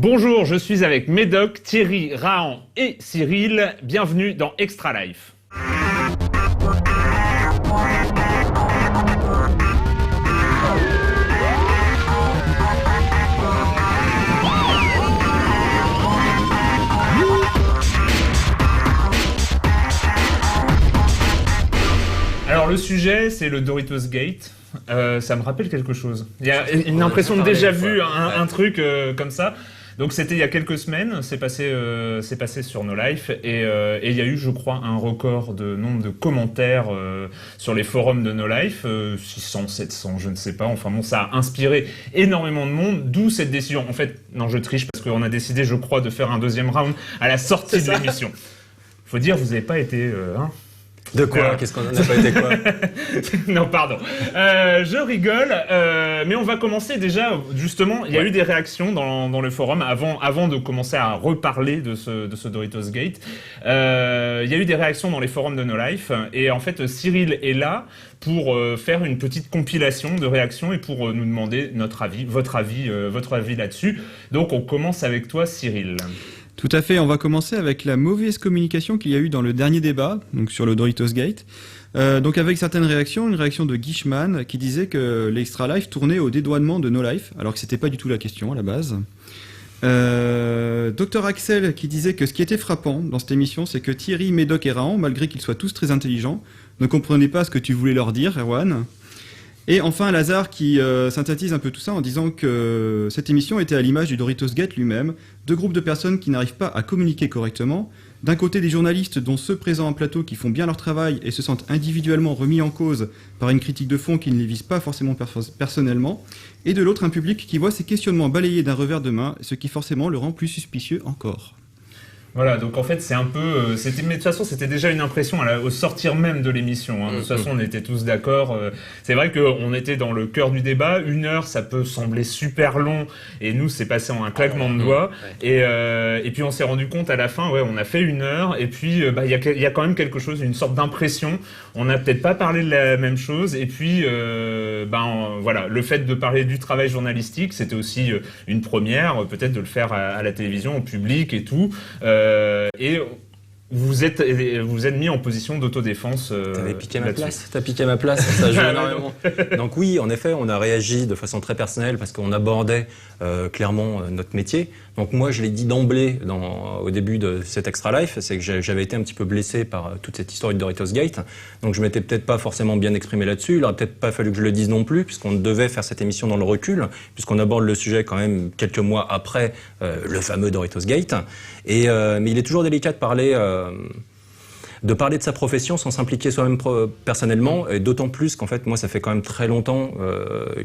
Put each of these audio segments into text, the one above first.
Bonjour, je suis avec Médoc, Thierry, Rahan et Cyril. Bienvenue dans Extra Life. Alors le sujet, c'est le Doritos Gate. Ça me rappelle quelque chose. Il y a une impression de déjà vu un truc comme ça. Donc c'était il y a quelques semaines, c'est passé sur No Life et il y a eu, je crois, un record de nombre de commentaires sur les forums de No Life, 600, 700, je ne sais pas. Enfin bon, ça a inspiré énormément de monde, d'où cette décision. En fait, non, je triche parce qu'on a décidé, je crois, de faire un deuxième round à la sortie de l'émission. Faut dire, vous n'avez pas été... De quoi Qu'est-ce qu'on n'a pas été quoi? Non, pardon. Je rigole, mais on va commencer déjà, justement, il y a eu des réactions dans le forum avant de commencer à reparler de ce Doritos Gate. Il y a eu des réactions dans les forums de No Life, et en fait, Cyril est là pour faire une petite compilation de réactions et pour nous demander notre avis, votre avis là-dessus. Donc, on commence avec toi, Cyril. Tout à fait, on va commencer avec la mauvaise communication qu'il y a eu dans le dernier débat, donc sur le Doritos Gate. Donc avec certaines réactions, une réaction de Guichman qui disait que l'Extra Life tournait au dédouanement de No Life, alors que c'était pas du tout la question à la base. Dr Axel qui disait que ce qui était frappant dans cette émission, c'est que Thierry, Médoc et Rahan, malgré qu'ils soient tous très intelligents, ne comprenaient pas ce que tu voulais leur dire, Erwan. Et enfin, Lazare qui synthétise un peu tout ça en disant que cette émission était à l'image du Doritos Gate lui-même, deux groupes de personnes qui n'arrivent pas à communiquer correctement. D'un côté, des journalistes dont ceux présents en plateau qui font bien leur travail et se sentent individuellement remis en cause par une critique de fond qui ne les vise pas forcément personnellement. Et de l'autre, un public qui voit ces questionnements balayés d'un revers de main, ce qui forcément le rend plus suspicieux encore. Voilà, donc en fait c'est un peu, mais de toute façon c'était déjà une impression au sortir même de l'émission. Hein. De toute façon on était tous d'accord. C'est vrai qu'on était dans le cœur du débat. 1 heure, ça peut sembler super long, et nous c'est passé en un claquement de doigts. Et puis on s'est rendu compte à la fin, on a fait 1 heure, et puis il y a quand même quelque chose, une sorte d'impression. On n'a peut-être pas parlé de la même chose, et puis voilà, le fait de parler du travail journalistique, c'était aussi une première, peut-être de le faire à la télévision, au public et tout. Et vous êtes mis en position d'autodéfense. T'avais piqué ma place. T'as piqué ma place. Ça joue énormément. Donc oui, en effet, on a réagi de façon très personnelle parce qu'on abordait clairement notre métier. Donc moi, je l'ai dit d'emblée au début de cet Extra Life, c'est que j'avais été un petit peu blessé par toute cette histoire du Doritos Gate. Donc je m'étais peut-être pas forcément bien exprimé là-dessus. Il aurait peut-être pas fallu que je le dise non plus, puisqu'on devait faire cette émission dans le recul, puisqu'on aborde le sujet quand même quelques mois après le fameux Doritos Gate. Mais il est toujours délicat de parler de sa profession sans s'impliquer soi-même personnellement, et d'autant plus qu'en fait, moi, ça fait quand même très longtemps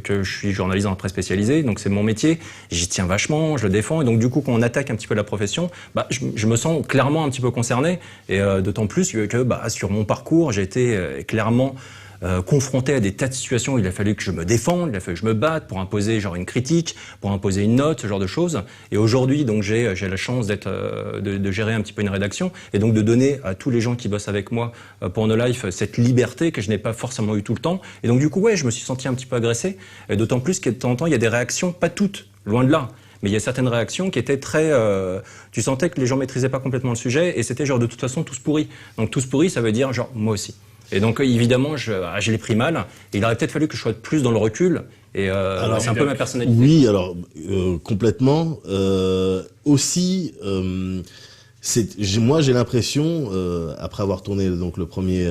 que je suis journaliste dans la presse spécialisée, donc c'est mon métier, j'y tiens vachement, je le défends, et donc du coup, quand on attaque un petit peu la profession, je me sens clairement un petit peu concerné, et d'autant plus que sur mon parcours, j'ai été clairement confronté à des tas de situations où il a fallu que je me défende, il a fallu que je me batte pour imposer une critique, pour imposer une note, ce genre de choses. Et aujourd'hui, donc j'ai la chance de gérer un petit peu une rédaction et donc de donner à tous les gens qui bossent avec moi pour No Life cette liberté que je n'ai pas forcément eu tout le temps. Et donc du coup, je me suis senti un petit peu agressé. Et d'autant plus que de temps en temps, il y a des réactions, pas toutes, loin de là. Mais il y a certaines réactions qui étaient très... tu sentais que les gens maîtrisaient pas complètement le sujet et c'était de toute façon tous pourris. Donc tous pourris, ça veut dire moi aussi. Et donc évidemment, je l'ai pris mal. Et il aurait peut-être fallu que je sois plus dans le recul. Et c'est un peu ma personnalité. Oui, alors complètement. Aussi, moi j'ai l'impression, après avoir tourné donc le premier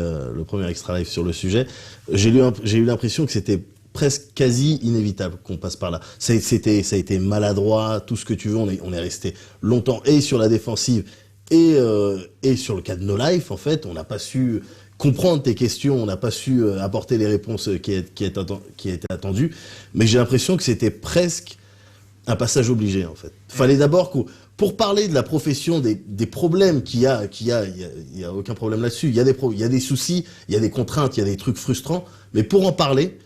Extra Life sur le sujet, j'ai eu l'impression que c'était presque quasi inévitable qu'on passe par là. Ça a été maladroit, tout ce que tu veux. On est resté longtemps et sur la défensive et sur le cas de No Life. En fait, on n'a pas su comprendre tes questions, on n'a pas su apporter les réponses qui étaient attendues, mais j'ai l'impression que c'était presque un passage obligé en fait. Fallait d'abord pour parler de la profession, des problèmes qu'il y a aucun problème là-dessus. Il y a des soucis, il y a des contraintes, il y a des trucs frustrants, mais pour en parler,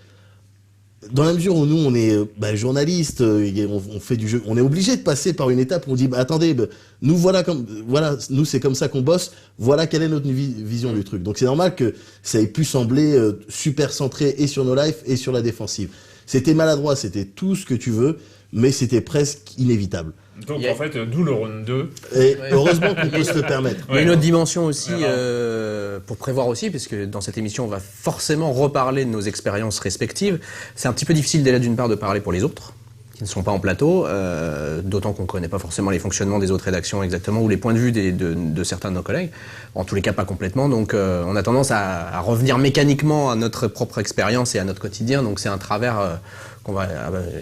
dans la mesure où nous on est journalistes, on fait du jeu, on est obligé de passer par une étape où on dit attendez, nous nous c'est comme ça qu'on bosse, voilà quelle est notre vision du truc. Donc c'est normal que ça ait pu sembler super centré et sur No Life et sur la défensive. C'était maladroit, c'était tout ce que tu veux, mais c'était presque inévitable. Donc en fait, d'où le round 2. Et heureusement qu'on peut se le permettre. Il y a une autre dimension aussi, pour prévoir aussi, parce que dans cette émission, on va forcément reparler de nos expériences respectives. C'est un petit peu difficile déjà d'une part de parler pour les autres, qui ne sont pas en plateau, d'autant qu'on ne connaît pas forcément les fonctionnements des autres rédactions exactement, ou les points de vue de certains de nos collègues. En tous les cas, pas complètement. Donc on a tendance à revenir mécaniquement à notre propre expérience et à notre quotidien. Donc c'est un travers qu'on va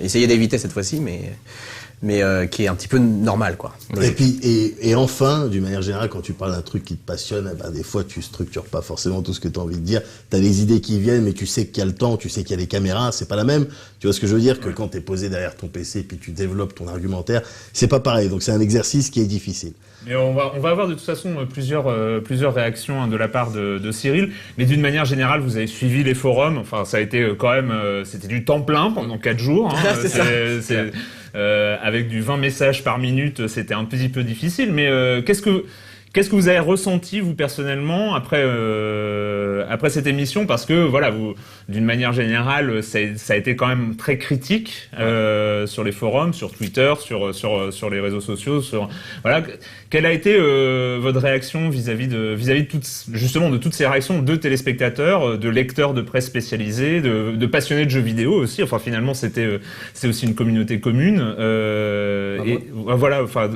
essayer d'éviter cette fois-ci, mais qui est un petit peu normal, quoi. Et puis, et enfin, d'une manière générale, quand tu parles d'un truc qui te passionne, des fois, tu structures pas forcément tout ce que tu as envie de dire. T'as les idées qui viennent, mais tu sais qu'il y a le temps, tu sais qu'il y a les caméras, c'est pas la même. Tu vois ce que je veux dire? Que quand t'es posé derrière ton PC, puis tu développes ton argumentaire, c'est pas pareil. Donc c'est un exercice qui est difficile. Mais on va avoir de toute façon plusieurs réactions de la part de Cyril. Mais d'une manière générale, vous avez suivi les forums. Enfin, ça a été quand même, c'était du temps plein pendant 4 jours. Hein. Avec du 20 messages par minute, c'était un petit peu difficile. Mais qu'est-ce que vous avez ressenti, vous, personnellement, après cette émission? Parce que, voilà, vous, d'une manière générale, ça a été quand même très critique sur les forums, sur Twitter, sur les réseaux sociaux. Voilà. Quelle a été votre réaction vis-à-vis de toutes ces réactions de téléspectateurs, de lecteurs de presse spécialisés, de passionnés de jeux vidéo aussi? Enfin, finalement, c'est aussi une communauté commune. Et voilà, enfin,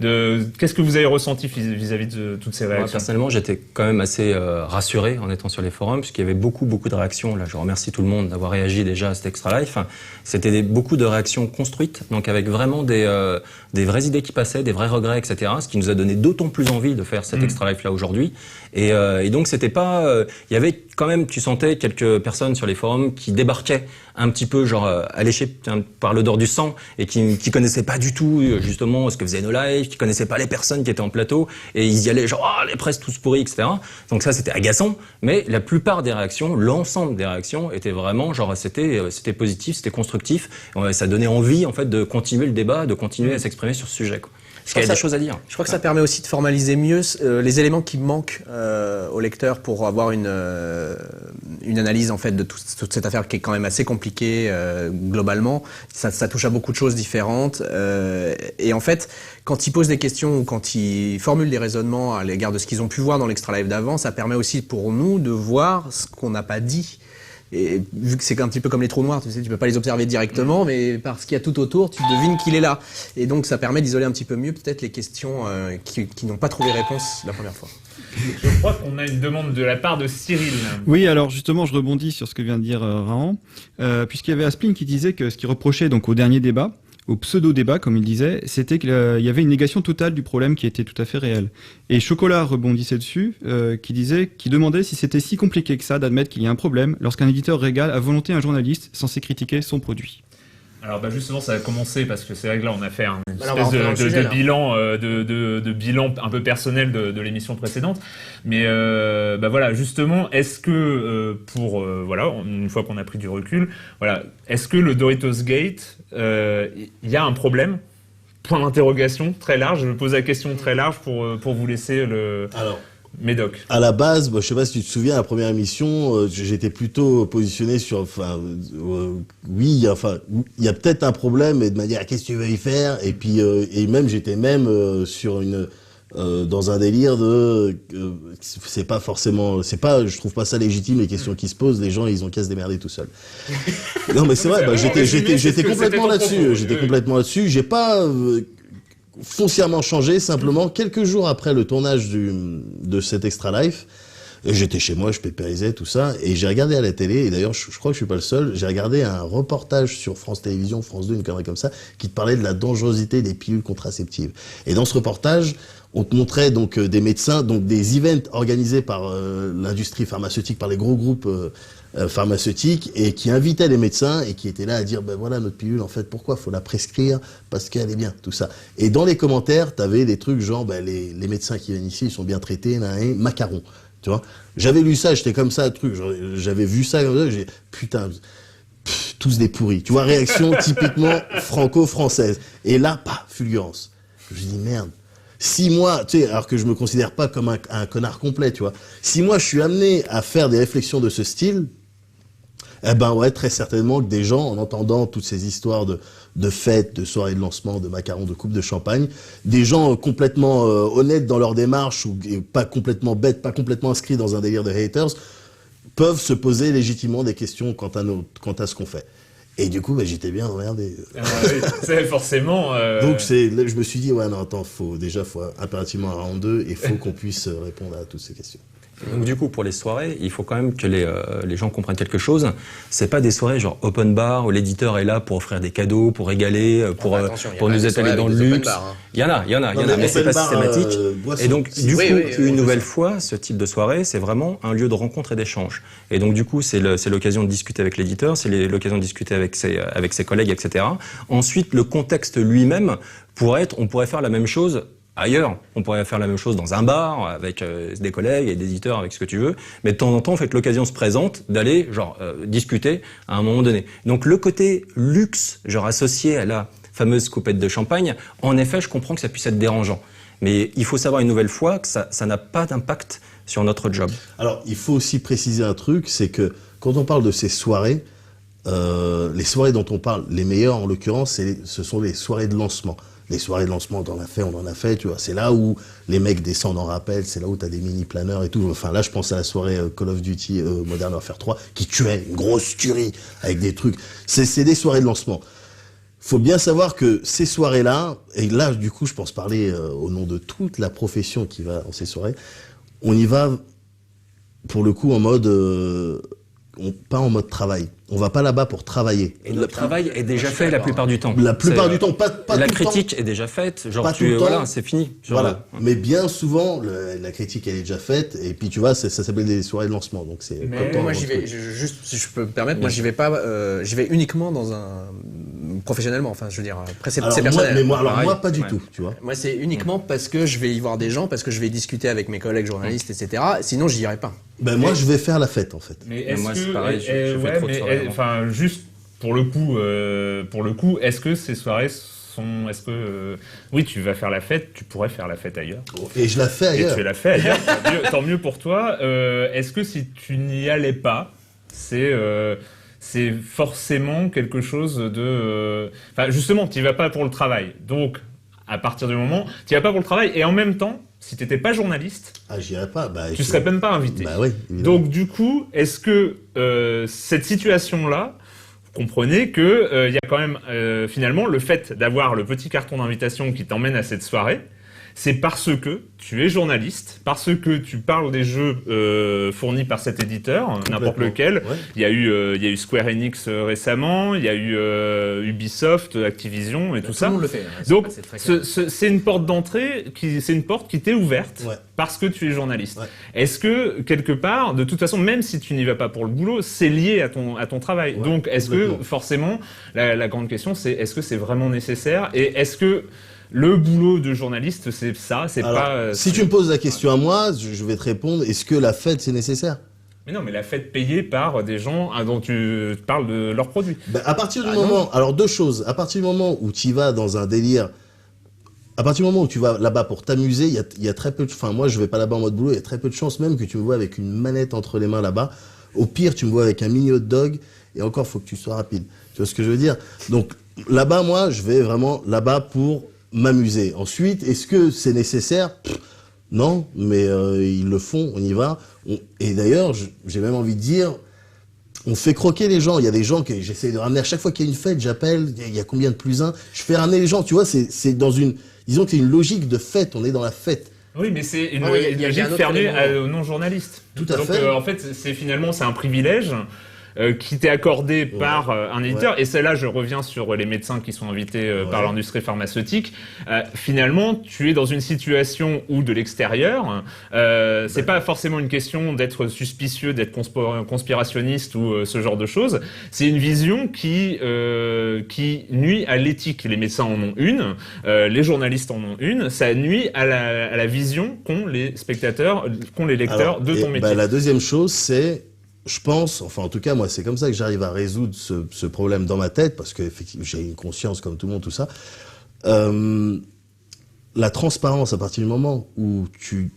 qu'est-ce que vous avez ressenti vis-à-vis de toutes ces réactions? Moi, personnellement, j'étais quand même assez rassuré en étant sur les forums, puisqu'il y avait beaucoup de réactions. Là, je remercie tout le monde d'avoir réagi déjà à cet Extra Life. C'était beaucoup de réactions construites, donc avec vraiment des vraies idées qui passaient, des vrais regrets, etc. Ce qui nous a donné d'autant plus envie de faire cet Extra Life là aujourd'hui. Et donc c'était pas, il y avait quand même, tu sentais quelques personnes sur les forums qui débarquaient un petit peu genre alléchés par l'odeur du sang et qui connaissaient pas du tout justement ce que faisaient nos lives, qui connaissaient pas les personnes qui étaient en plateau et ils y allaient genre les presses tous pourris, etc. Donc ça c'était agaçant, mais la plupart des réactions, l'ensemble des réactions étaient vraiment genre c'était positif, c'était constructif, ça donnait envie en fait de continuer le débat, de continuer à s'exprimer sur ce sujet, quoi. Parce qu'il y a des choses à dire. Je crois que ça permet aussi de formaliser mieux les éléments qui manquent au lecteur pour avoir une analyse en fait de toute cette affaire qui est quand même assez compliquée globalement. Ça touche à beaucoup de choses différentes et en fait quand ils posent des questions ou quand ils formulent des raisonnements à l'égard de ce qu'ils ont pu voir dans l'Extra Live d'avant, ça permet aussi pour nous de voir ce qu'on n'a pas dit. Et vu que c'est un petit peu comme les trous noirs, tu sais, tu peux pas les observer directement, mais parce qu'il y a tout autour, tu devines qu'il est là. Et donc ça permet d'isoler un petit peu mieux peut-être les questions qui n'ont pas trouvé réponse la première fois. Je crois qu'on a une demande de la part de Cyril. Oui, alors justement, je rebondis sur ce que vient de dire Rahan, puisqu'il y avait Asplin qui disait que ce qu'il reprochait donc au dernier débat, au pseudo-débat, comme il disait, c'était qu'il y avait une négation totale du problème qui était tout à fait réel. Et Chocolat rebondissait dessus, qui demandait si c'était si compliqué que ça d'admettre qu'il y a un problème lorsqu'un éditeur régale à volonté un journaliste censé critiquer son produit. Alors justement ça a commencé parce que c'est vrai que là on a fait une espèce de bilan un peu personnel de l'émission précédente, mais voilà justement est-ce que une fois qu'on a pris du recul, voilà, est-ce que le Doritos Gate il y a un problème? Point d'interrogation très large. Je pose la question très large pour vous laisser le. Alors. Médoc. À la base, je sais pas si tu te souviens, la première émission, j'étais plutôt positionné sur, oui, il y a peut-être un problème, et de manière, qu'est-ce que tu veux y faire? Et puis, j'étais sur dans un délire de, je trouve pas ça légitime les questions qui se posent, les gens ils ont qu'à se démerder tout seuls. Non mais c'est vrai, j'étais complètement là-dessus, complètement là-dessus, j'ai pas foncièrement changé, simplement quelques jours après le tournage de cet Extra Life, j'étais chez moi, je pépérisais tout ça, et j'ai regardé à la télé, et d'ailleurs je crois que je suis pas le seul, j'ai regardé un reportage sur France Télévisions, France 2, une connerie comme ça, qui te parlait de la dangerosité des pilules contraceptives. Et dans ce reportage, on te montrait donc des médecins, donc des events organisés par l'industrie pharmaceutique, par les gros groupes pharmaceutiques, et qui invitaient les médecins et qui étaient là à dire voilà notre pilule en fait pourquoi faut la prescrire parce qu'elle est bien, tout ça. Et dans les commentaires t'avais des trucs genre les médecins qui viennent ici ils sont bien traités, macarons, tu vois. J'avais lu ça, j'étais comme ça, truc, j'avais vu ça comme ça, j'ai putain tous des pourris, tu vois, réaction typiquement franco-française. Et là fulgurance. Je dis merde. Si moi, tu sais, alors que je me considère pas comme un connard complet, tu vois. Si moi je suis amené à faire des réflexions de ce style, Eh ben ouais, très certainement que des gens, en entendant toutes ces histoires de fêtes, de soirées de lancement, de macarons, de coupes de champagne, des gens complètement honnêtes dans leur démarche ou pas complètement bêtes, pas complètement inscrits dans un délire de haters, peuvent se poser légitimement des questions quant à ce qu'on fait. Et du coup, j'étais bien emmerdé. Oui, c'est forcément. Donc là, je me suis dit, ouais, non, attends, faut impérativement un round 2 et faut qu'on puisse répondre à toutes ces questions. Donc du coup, pour les soirées, il faut quand même que les gens comprennent quelque chose. C'est pas des soirées genre open bar où l'éditeur est là pour offrir des cadeaux, pour régaler, pour nous étaler dans le luxe. Il y en a, mais c'est pas systématique. Et donc, du coup, une nouvelle fois, ce type de soirée, c'est vraiment un lieu de rencontre et d'échange. Et donc, du coup, c'est l'occasion de discuter avec l'éditeur, c'est l'occasion de discuter avec ses collègues, etc. Ensuite, le contexte lui-même on pourrait faire la même chose ailleurs. On pourrait faire la même chose dans un bar, avec des collègues et des éditeurs, avec ce que tu veux. Mais de temps en temps, en fait, l'occasion se présente d'aller, discuter à un moment donné. Donc, le côté luxe, associé à la fameuse coupette de champagne, en effet, je comprends que ça puisse être dérangeant. Mais il faut savoir une nouvelle fois que ça n'a pas d'impact sur notre job. Alors, il faut aussi préciser un truc, c'est que quand on parle de ces soirées, les soirées dont on parle, les meilleures en l'occurrence, ce sont les soirées de lancement. Les soirées de lancement, on en a fait, tu vois. C'est là où les mecs descendent en rappel, c'est là où t'as des mini-planeurs et tout. Enfin, là, je pense à la soirée Call of Duty Modern Warfare 3, qui tuait, une grosse tuerie, avec des trucs. C'est des soirées de lancement. Faut bien savoir que ces soirées-là, et là, du coup, je pense parler au nom de toute la profession qui va dans ces soirées, on y va, pour le coup, en mode... pas en mode travail. On va pas là-bas pour travailler. Et notre travail est déjà fait la plupart du temps. La plupart du temps, pas la tout le temps. critique est déjà faite. Pas tout le temps. Voilà, c'est fini. Voilà. Mais bien souvent, la critique elle est déjà faite. Et puis tu vois, ça s'appelle des soirées de lancement. Donc c'est. Moi j'y vais juste si je peux me permettre. Moi j'y vais pas. J'y vais uniquement dans un professionnellement. Enfin, je veux dire, après c'est personnel. Moi pas du tout. Tu vois. Moi c'est uniquement parce que je vais y voir des gens, parce que je vais discuter avec mes collègues journalistes, etc. Sinon j'y irai pas. Moi je vais faire la fête en fait. Mais est-ce moi que c'est pareil. Je fais trop de soirées. Enfin, juste pour le coup, est-ce que ces soirées sont, oui, tu vas faire la fête, tu pourrais faire la fête ailleurs. Et je la fais ailleurs. Et tu la fais ailleurs, tant mieux pour toi. Est-ce que si tu n'y allais pas, c'est forcément quelque chose de, enfin, justement, tu y vas pas pour le travail. Donc, à partir du moment, tu y vas pas pour le travail, et en même temps, si t'étais pas journaliste, j'irais pas. Tu serais même pas invité. Oui, évidemment. Donc du coup, est-ce que cette situation-là, vous comprenez que il y a quand même finalement le fait d'avoir le petit carton d'invitation qui t'emmène à cette soirée, c'est parce que tu es journaliste, parce que tu parles des jeux fournis par cet éditeur, n'importe lequel. Ouais. Il y a eu Square Enix récemment, il y a eu Ubisoft, Activision et tout ça. Tout le monde le fait. Donc c'est une porte d'entrée, c'est une porte qui t'est ouverte parce que tu es journaliste. Ouais. Est-ce que quelque part, de toute façon, même si tu n'y vas pas pour le boulot, c'est lié à ton travail. Ouais, donc est-ce que forcément, la grande question, c'est est-ce que c'est vraiment nécessaire, et est-ce que le boulot de journaliste, c'est ça, c'est pas... si tu me poses la question à moi, je vais te répondre, est-ce que la fête, c'est nécessaire ? Mais non, mais la fête payée par des gens dont tu parles de leurs produits. À partir du moment... Alors, deux choses. À partir du moment où tu vas dans un délire... À partir du moment où tu vas là-bas pour t'amuser, il y a très peu de... Enfin, moi, je vais pas là-bas en mode boulot, il y a très peu de chances même que tu me vois avec une manette entre les mains là-bas. Au pire, tu me vois avec un mini hot dog, et encore, faut que tu sois rapide. Tu vois ce que je veux dire ? Donc, là-bas, moi, je vais vraiment là-bas pour... m'amuser. Ensuite, est-ce que c'est nécessaire ? Non, mais ils le font, on y va. Et d'ailleurs, j'ai même envie de dire, on fait croquer les gens. Il y a des gens que j'essaie de ramener. À chaque fois qu'il y a une fête, j'appelle, il y a combien de plus un ? Je fais ramener les gens, tu vois, c'est dans une... Disons qu'il y a une logique de fête, on est dans la fête. Oui, mais c'est une logique fermée aux non-journalistes. Tout à fait. Donc, en fait, c'est un privilège qui t'est accordé par un éditeur, et celle-là, je reviens sur les médecins qui sont invités par l'industrie pharmaceutique. Finalement, tu es dans une situation où, de l'extérieur, c'est pas forcément une question d'être suspicieux, d'être conspirationniste ou ce genre de choses. C'est une vision qui nuit à l'éthique. Les médecins en ont une, les journalistes en ont une. Ça nuit à la vision qu'ont les spectateurs, qu'ont les lecteurs de ton métier. La deuxième chose, c'est... Je pense, enfin en tout cas moi c'est comme ça que j'arrive à résoudre ce problème dans ma tête, parce que effectivement j'ai une conscience comme tout le monde, tout ça. La transparence, à partir du moment où tu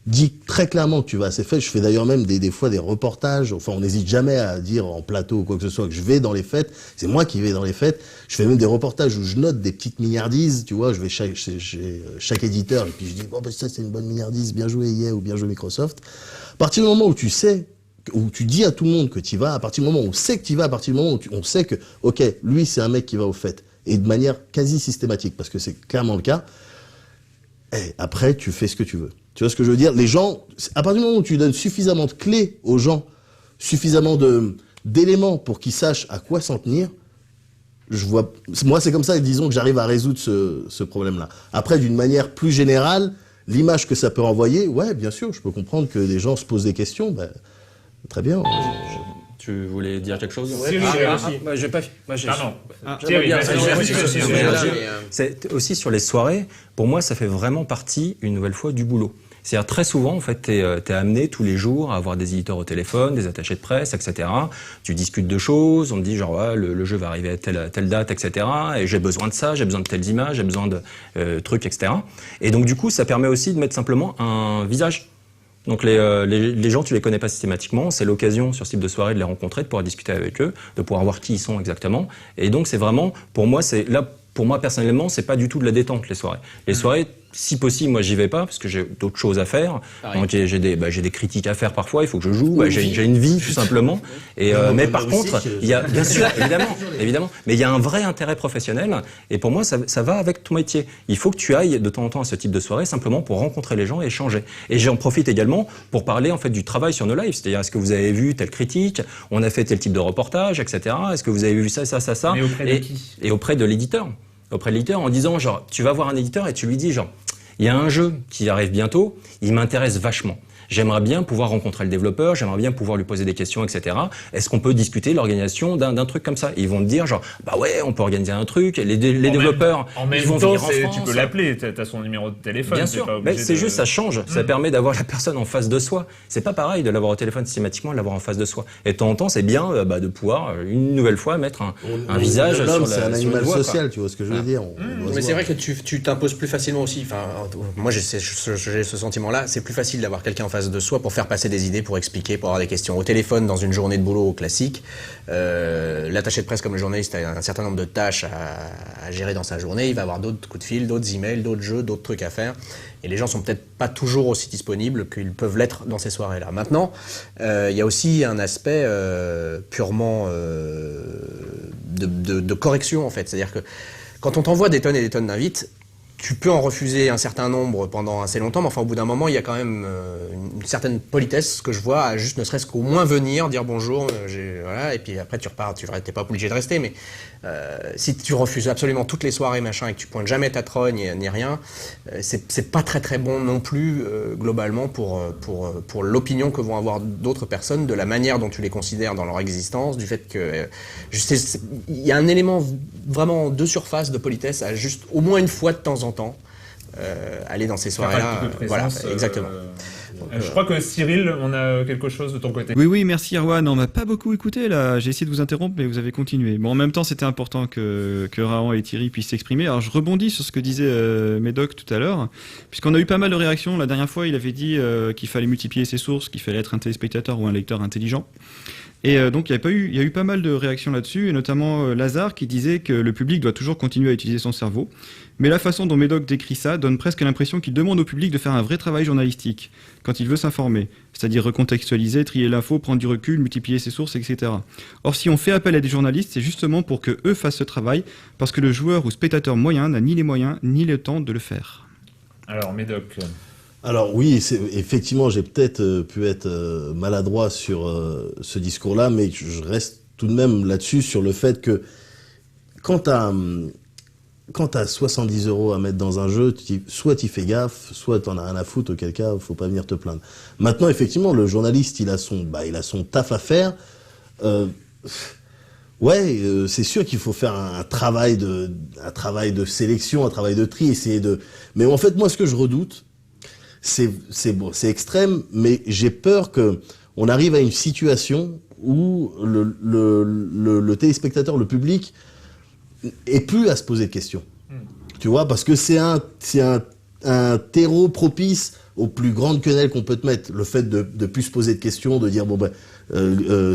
dis très clairement que tu vas à ces fêtes. Je fais d'ailleurs même des fois des reportages. Enfin, on n'hésite jamais à dire en plateau ou quoi que ce soit que je vais dans les fêtes. C'est moi qui vais dans les fêtes. Je fais même des reportages où je note des petites milliardises. Tu vois, je vais chez chaque éditeur et puis je dis bon ben ça c'est une bonne milliardise, bien joué EA ou bien joué Microsoft. À partir du moment où tu sais, où tu dis à tout le monde que tu y vas, à partir du moment où on sait que tu y vas, à partir du moment où on sait que ok, lui c'est un mec qui va aux fêtes et de manière quasi systématique parce que c'est clairement le cas. Et après tu fais ce que tu veux. Tu vois ce que je veux dire? Les gens, à partir du moment où tu donnes suffisamment de clés aux gens, suffisamment d'éléments pour qu'ils sachent à quoi s'en tenir, moi c'est comme ça, disons que j'arrive à résoudre ce problème-là. Après, d'une manière plus générale, l'image que ça peut renvoyer, ouais, bien sûr, je peux comprendre que des gens se posent des questions, ben, très bien. Tu voulais dire quelque chose? J'ai pas. Thierry, C'est aussi sur les soirées. Pour moi, ça fait vraiment partie, une nouvelle fois, du boulot. C'est-à-dire très souvent, en fait, t'es amené tous les jours à avoir des éditeurs au téléphone, des attachés de presse, etc. Tu discutes de choses, on te dit genre ouais, le jeu va arriver à telle date, etc. Et j'ai besoin de ça, j'ai besoin de telles images, j'ai besoin de trucs, etc. Et donc du coup, ça permet aussi de mettre simplement un visage. Donc les gens, tu les connais pas systématiquement, c'est l'occasion sur ce type de soirée de les rencontrer, de pouvoir discuter avec eux, de pouvoir voir qui ils sont exactement. Et donc c'est vraiment, pour moi personnellement, c'est pas du tout de la détente les soirées. Les soirées, si possible, moi j'y vais pas parce que j'ai d'autres choses à faire. Pareil. Donc j'ai des critiques à faire parfois, il faut que je joue. J'ai une vie tout simplement. Et mais par contre, il y a bien sûr évidemment, mais il y a un vrai intérêt professionnel. Et pour moi, ça va avec ton métier. Il faut que tu ailles de temps en temps à ce type de soirée simplement pour rencontrer les gens et échanger. Et j'en profite également pour parler en fait du travail sur nos lives. C'est-à-dire, est-ce que vous avez vu telle critique? On a fait tel type de reportage, etc. Est-ce que vous avez vu ça? Mais auprès de qui? Et auprès de l'éditeur. Auprès de l'éditeur en disant genre tu vas voir un éditeur et tu lui dis genre il y a un jeu qui arrive bientôt, il m'intéresse vachement. J'aimerais bien pouvoir rencontrer le développeur, j'aimerais bien pouvoir lui poser des questions, etc. Est-ce qu'on peut discuter l'organisation d'un truc comme ça? Et ils vont te dire genre bah ouais, on peut organiser un truc. Les développeurs en même ils vont temps, venir en France. tu peux l'appeler, t'as son numéro de téléphone. Bien sûr, mais c'est juste ça change. Ça permet d'avoir la personne en face de soi. C'est pas pareil de l'avoir au téléphone systématiquement, de l'avoir en face de soi. Et de temps en temps, c'est bien de pouvoir une nouvelle fois mettre un visage l'homme, sur c'est un animal voix, social, quoi. tu vois ce que je veux dire. Mais c'est vrai que tu t'imposes plus facilement aussi. Enfin, moi j'ai ce sentiment-là. C'est plus facile d'avoir quelqu'un en face de soi pour faire passer des idées, pour expliquer, pour avoir des questions. Au téléphone, dans une journée de boulot classique, l'attaché de presse comme le journaliste a un certain nombre de tâches à gérer dans sa journée. Il va avoir d'autres coups de fil, d'autres emails, d'autres jeux, d'autres trucs à faire. Et les gens sont peut-être pas toujours aussi disponibles qu'ils peuvent l'être dans ces soirées-là. Maintenant, il y a aussi un aspect purement de correction en fait. C'est-à-dire que quand on t'envoie des tonnes et des tonnes d'invites, tu peux en refuser un certain nombre pendant assez longtemps, mais enfin au bout d'un moment, il y a quand même une certaine politesse que je vois à juste ne serait-ce qu'au moins venir, dire bonjour, voilà, et puis après tu repars, t'es pas obligé de rester, mais si tu refuses absolument toutes les soirées, machin, et que tu pointes jamais ta trogne ni rien, c'est pas très très bon non plus, globalement, pour l'opinion que vont avoir d'autres personnes, de la manière dont tu les considères dans leur existence, du fait que il y a un élément vraiment de surface de politesse à juste au moins une fois de temps en temps aller dans ces soirées-là. Voilà, exactement. Je crois que Cyril, on a quelque chose de ton côté. Oui, merci Erwan. On m'a pas beaucoup écouté là. J'ai essayé de vous interrompre, mais vous avez continué. Bon, en même temps, c'était important que Raon et Thierry puissent s'exprimer. Alors, je rebondis sur ce que disait Médoc tout à l'heure, puisqu'on a eu pas mal de réactions. La dernière fois, il avait dit qu'il fallait multiplier ses sources, qu'il fallait être un téléspectateur ou un lecteur intelligent. Et donc il y a eu pas mal de réactions là-dessus, et notamment Lazare qui disait que le public doit toujours continuer à utiliser son cerveau. Mais la façon dont Médoc décrit ça donne presque l'impression qu'il demande au public de faire un vrai travail journalistique quand il veut s'informer, c'est-à-dire recontextualiser, trier l'info, prendre du recul, multiplier ses sources, etc. Or, si on fait appel à des journalistes, c'est justement pour que eux fassent ce travail, parce que le joueur ou spectateur moyen n'a ni les moyens ni le temps de le faire. Alors, Médoc. Alors oui, effectivement, j'ai peut-être pu être maladroit sur ce discours-là, mais je reste tout de même là-dessus sur le fait que quand t'as 70 € à mettre dans un jeu, soit tu fais gaffe, soit t'en as rien à foutre, auquel cas, faut pas venir te plaindre. Maintenant, effectivement, le journaliste, il a son taf à faire. C'est sûr qu'il faut faire un travail de sélection, un travail de tri, mais en fait, moi, ce que je redoute, c'est extrême, mais j'ai peur que on arrive à une situation où le téléspectateur, le public, ait plus à se poser de questions. Tu vois, parce que c'est un un terreau propice aux plus grandes quenelles qu'on peut te mettre. Le fait de plus se poser de questions, de dire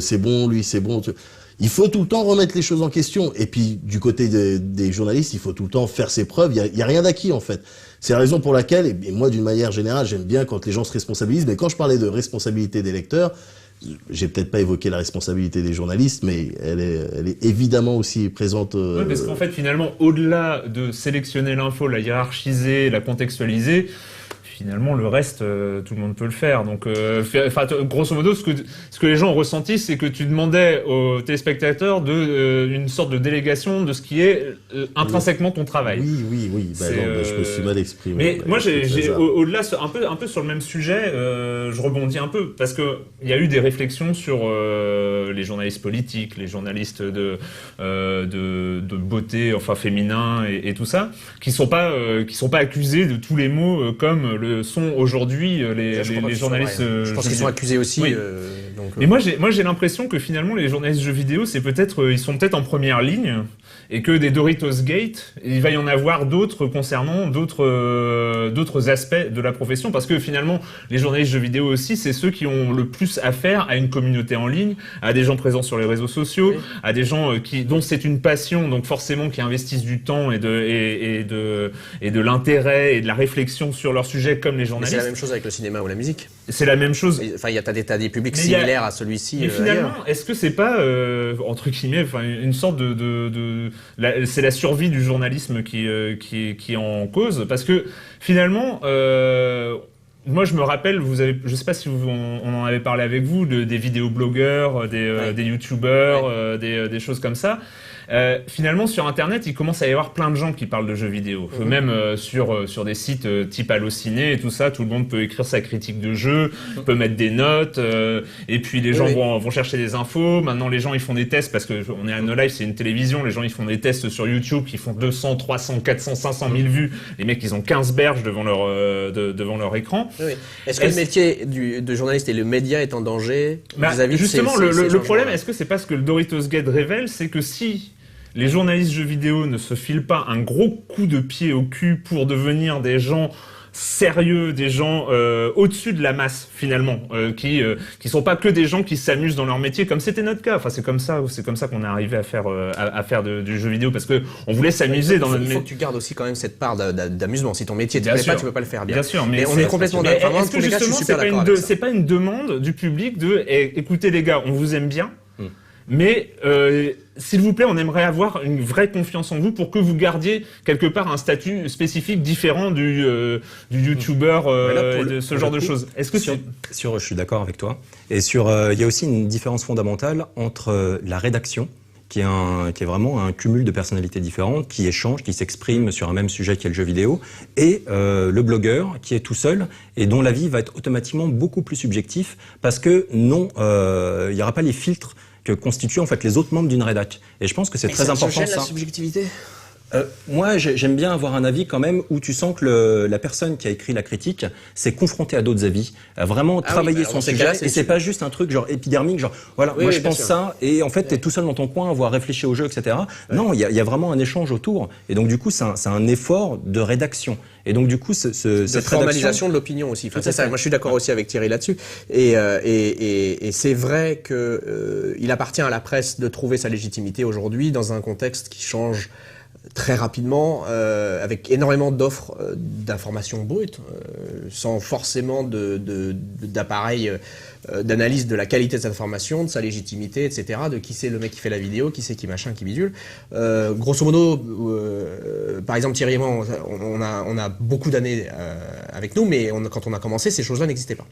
c'est bon, lui c'est bon. Il faut tout le temps remettre les choses en question. Et puis du côté des journalistes, il faut tout le temps faire ses preuves. Il y a rien d'acquis en fait. C'est la raison pour laquelle, et moi d'une manière générale, j'aime bien quand les gens se responsabilisent. Mais quand je parlais de responsabilité des lecteurs, j'ai peut-être pas évoqué la responsabilité des journalistes, mais elle est évidemment aussi présente. Oui, parce qu'en fait, finalement, au-delà de sélectionner l'info, la hiérarchiser, la contextualiser, finalement, le reste, tout le monde peut le faire. Donc, grosso modo, ce que les gens ont ressenti, c'est que tu demandais aux téléspectateurs une sorte de délégation de ce qui est intrinsèquement ton travail. Oui. Je me suis mal exprimé. Mais moi, au-delà, un peu sur le même sujet, je rebondis un peu parce que il y a eu des réflexions sur les journalistes politiques, les journalistes de beauté, enfin féminin et tout ça, qui sont pas accusés de tous les maux comme le sont aujourd'hui les journalistes. Je pense qu'ils sont accusés aussi. Oui. Mais moi j'ai l'impression que finalement les journalistes jeux vidéo ils sont peut-être en première ligne et que des Doritos Gate, il va y en avoir d'autres concernant d'autres aspects de la profession parce que finalement les journalistes jeux vidéo aussi c'est ceux qui ont le plus affaire à une communauté en ligne, à des gens présents sur les réseaux sociaux, à des gens dont c'est une passion donc forcément qui investissent du temps et de l'intérêt et de la réflexion sur leur sujet comme les journalistes. Mais c'est la même chose avec le cinéma ou la musique. C'est la même chose. Enfin, t'as des publics similaires à celui-ci. Mais finalement, est-ce que c'est pas entre guillemets, une sorte c'est la survie du journalisme qui est en cause parce que finalement. Moi, je me rappelle, je sais pas si on en avait parlé avec vous, des vidéoblogueurs, des youtubeurs, des choses comme ça. Finalement, sur Internet, il commence à y avoir plein de gens qui parlent de jeux vidéo. Même sur des sites type Allociné et tout ça, tout le monde peut écrire sa critique de jeu, peut mettre des notes, et puis les gens vont chercher des infos. Maintenant, les gens, ils font des tests parce que on est à No Life, c'est une télévision. Les gens, ils font des tests sur YouTube qui font 200, 300, 400, 500 000 vues. Les mecs, ils ont 15 berges devant leur écran. Oui. Est-ce que le métier de journaliste et le média est en danger vis-à-vis justement, de ces le problème, est-ce que c'est pas ce que le Doritos Gate révèle, c'est que si les journalistes jeux vidéo ne se filent pas un gros coup de pied au cul pour devenir des gens sérieux, des gens au-dessus de la masse finalement, qui sont pas que des gens qui s'amusent dans leur métier comme c'était notre cas. Enfin c'est comme ça qu'on est arrivé à faire du jeu vidéo parce que on voulait s'amuser dans notre métier. Il faut que tu gardes aussi quand même cette part d'amusement. Si ton métier te plaît pas, tu peux pas le faire bien. Bien sûr, mais on est complètement d'accord. Est-ce que justement c'est pas une demande du public écoutez les gars, on vous aime bien. Mais s'il vous plaît, on aimerait avoir une vraie confiance en vous pour que vous gardiez quelque part un statut spécifique différent du youtubeur et de ce genre de choses. Est-ce que je suis d'accord avec toi. Et il y a aussi une différence fondamentale entre la rédaction, qui est vraiment un cumul de personnalités différentes, qui échangent, qui s'expriment sur un même sujet qui est le jeu vidéo, et le blogueur qui est tout seul et dont l'avis va être automatiquement beaucoup plus subjectif parce que il n'y aura pas les filtres que constituent en fait les autres membres d'une rédac. Et je pense que c'est très important ça. La subjectivité. Moi, j'aime bien avoir un avis quand même où tu sens que la personne qui a écrit la critique s'est confrontée à d'autres avis, a vraiment travaillé son sujet, et c'est pas juste un truc genre épidermique, genre voilà, moi je pense ça, et en fait t'es tout seul dans ton coin à avoir réfléchi au jeu, etc. Non, il y a vraiment un échange autour, et donc du coup c'est un effort de rédaction. Et donc du coup, cette formalisation de l'opinion aussi. Enfin, c'est ça. Moi, je suis d'accord aussi avec Thierry là-dessus. Et c'est vrai que il appartient à la presse de trouver sa légitimité aujourd'hui dans un contexte qui change très rapidement, avec énormément d'offres d'informations brutes, sans forcément d'appareil d'analyse de la qualité de cette information, de sa légitimité, etc., de qui c'est le mec qui fait la vidéo, qui c'est qui machin, qui bidule. Grosso modo, par exemple, Thierry et moi, on a beaucoup d'années avec nous, mais quand on a commencé, ces choses-là n'existaient pas.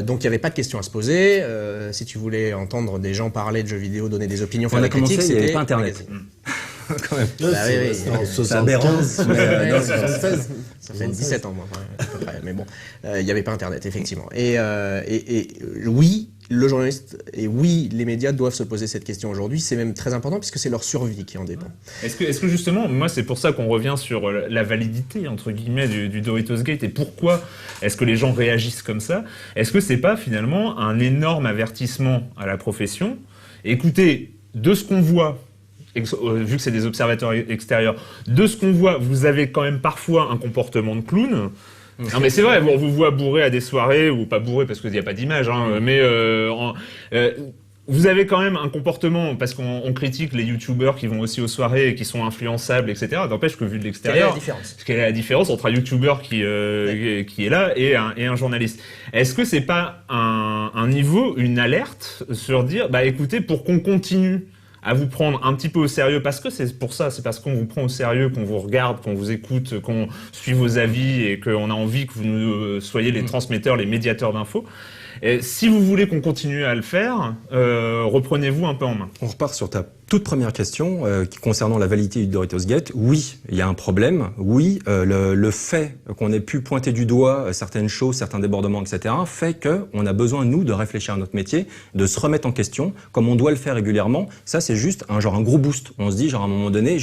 Donc il n'y avait pas de questions à se poser. Si tu voulais entendre des gens parler de jeux vidéo, donner des opinions, faire des critiques, il n'y avait pas Internet. Quand même. En 75, mais 76. Ça fait 17 ans, moi, à peu près. Mais bon, il n'y avait pas Internet, effectivement. Et oui, le journaliste et oui, les médias doivent se poser cette question aujourd'hui. C'est même très important puisque c'est leur survie qui en dépend. Est-ce que justement, moi, c'est pour ça qu'on revient sur la validité, entre guillemets, du Doritos Gate et pourquoi est-ce que les gens réagissent comme ça? Est-ce que c'est pas finalement un énorme avertissement à la profession? Écoutez, de ce qu'on voit, vu que c'est des observateurs extérieurs. De ce qu'on voit, vous avez quand même parfois un comportement de clown. Non mais c'est vrai, on vous voit bourré à des soirées, ou pas bourré parce qu'il n'y a pas d'image, hein, mais vous avez quand même un comportement, parce qu'on critique les youtubeurs qui vont aussi aux soirées et qui sont influençables, etc. N'empêche que vu de l'extérieur, quelle est la différence entre un youtubeur qui est là et un journaliste? Est-ce que c'est pas un niveau, une alerte sur dire, bah écoutez, pour qu'on continue à vous prendre un petit peu au sérieux, parce que c'est pour ça, c'est parce qu'on vous prend au sérieux, qu'on vous regarde, qu'on vous écoute, qu'on suit vos avis et qu'on a envie que vous nous soyez les transmetteurs, les médiateurs d'infos. Et si vous voulez qu'on continue à le faire, reprenez-vous un peu en main. On repart sur ta toute première question concernant la validité du Doritos Gate. Oui, il y a un problème. Oui, le fait qu'on ait pu pointer du doigt certaines choses, certains débordements, etc., fait qu'on a besoin, nous, de réfléchir à notre métier, de se remettre en question, comme on doit le faire régulièrement. Ça, c'est juste un gros boost. On se dit, à un moment donné,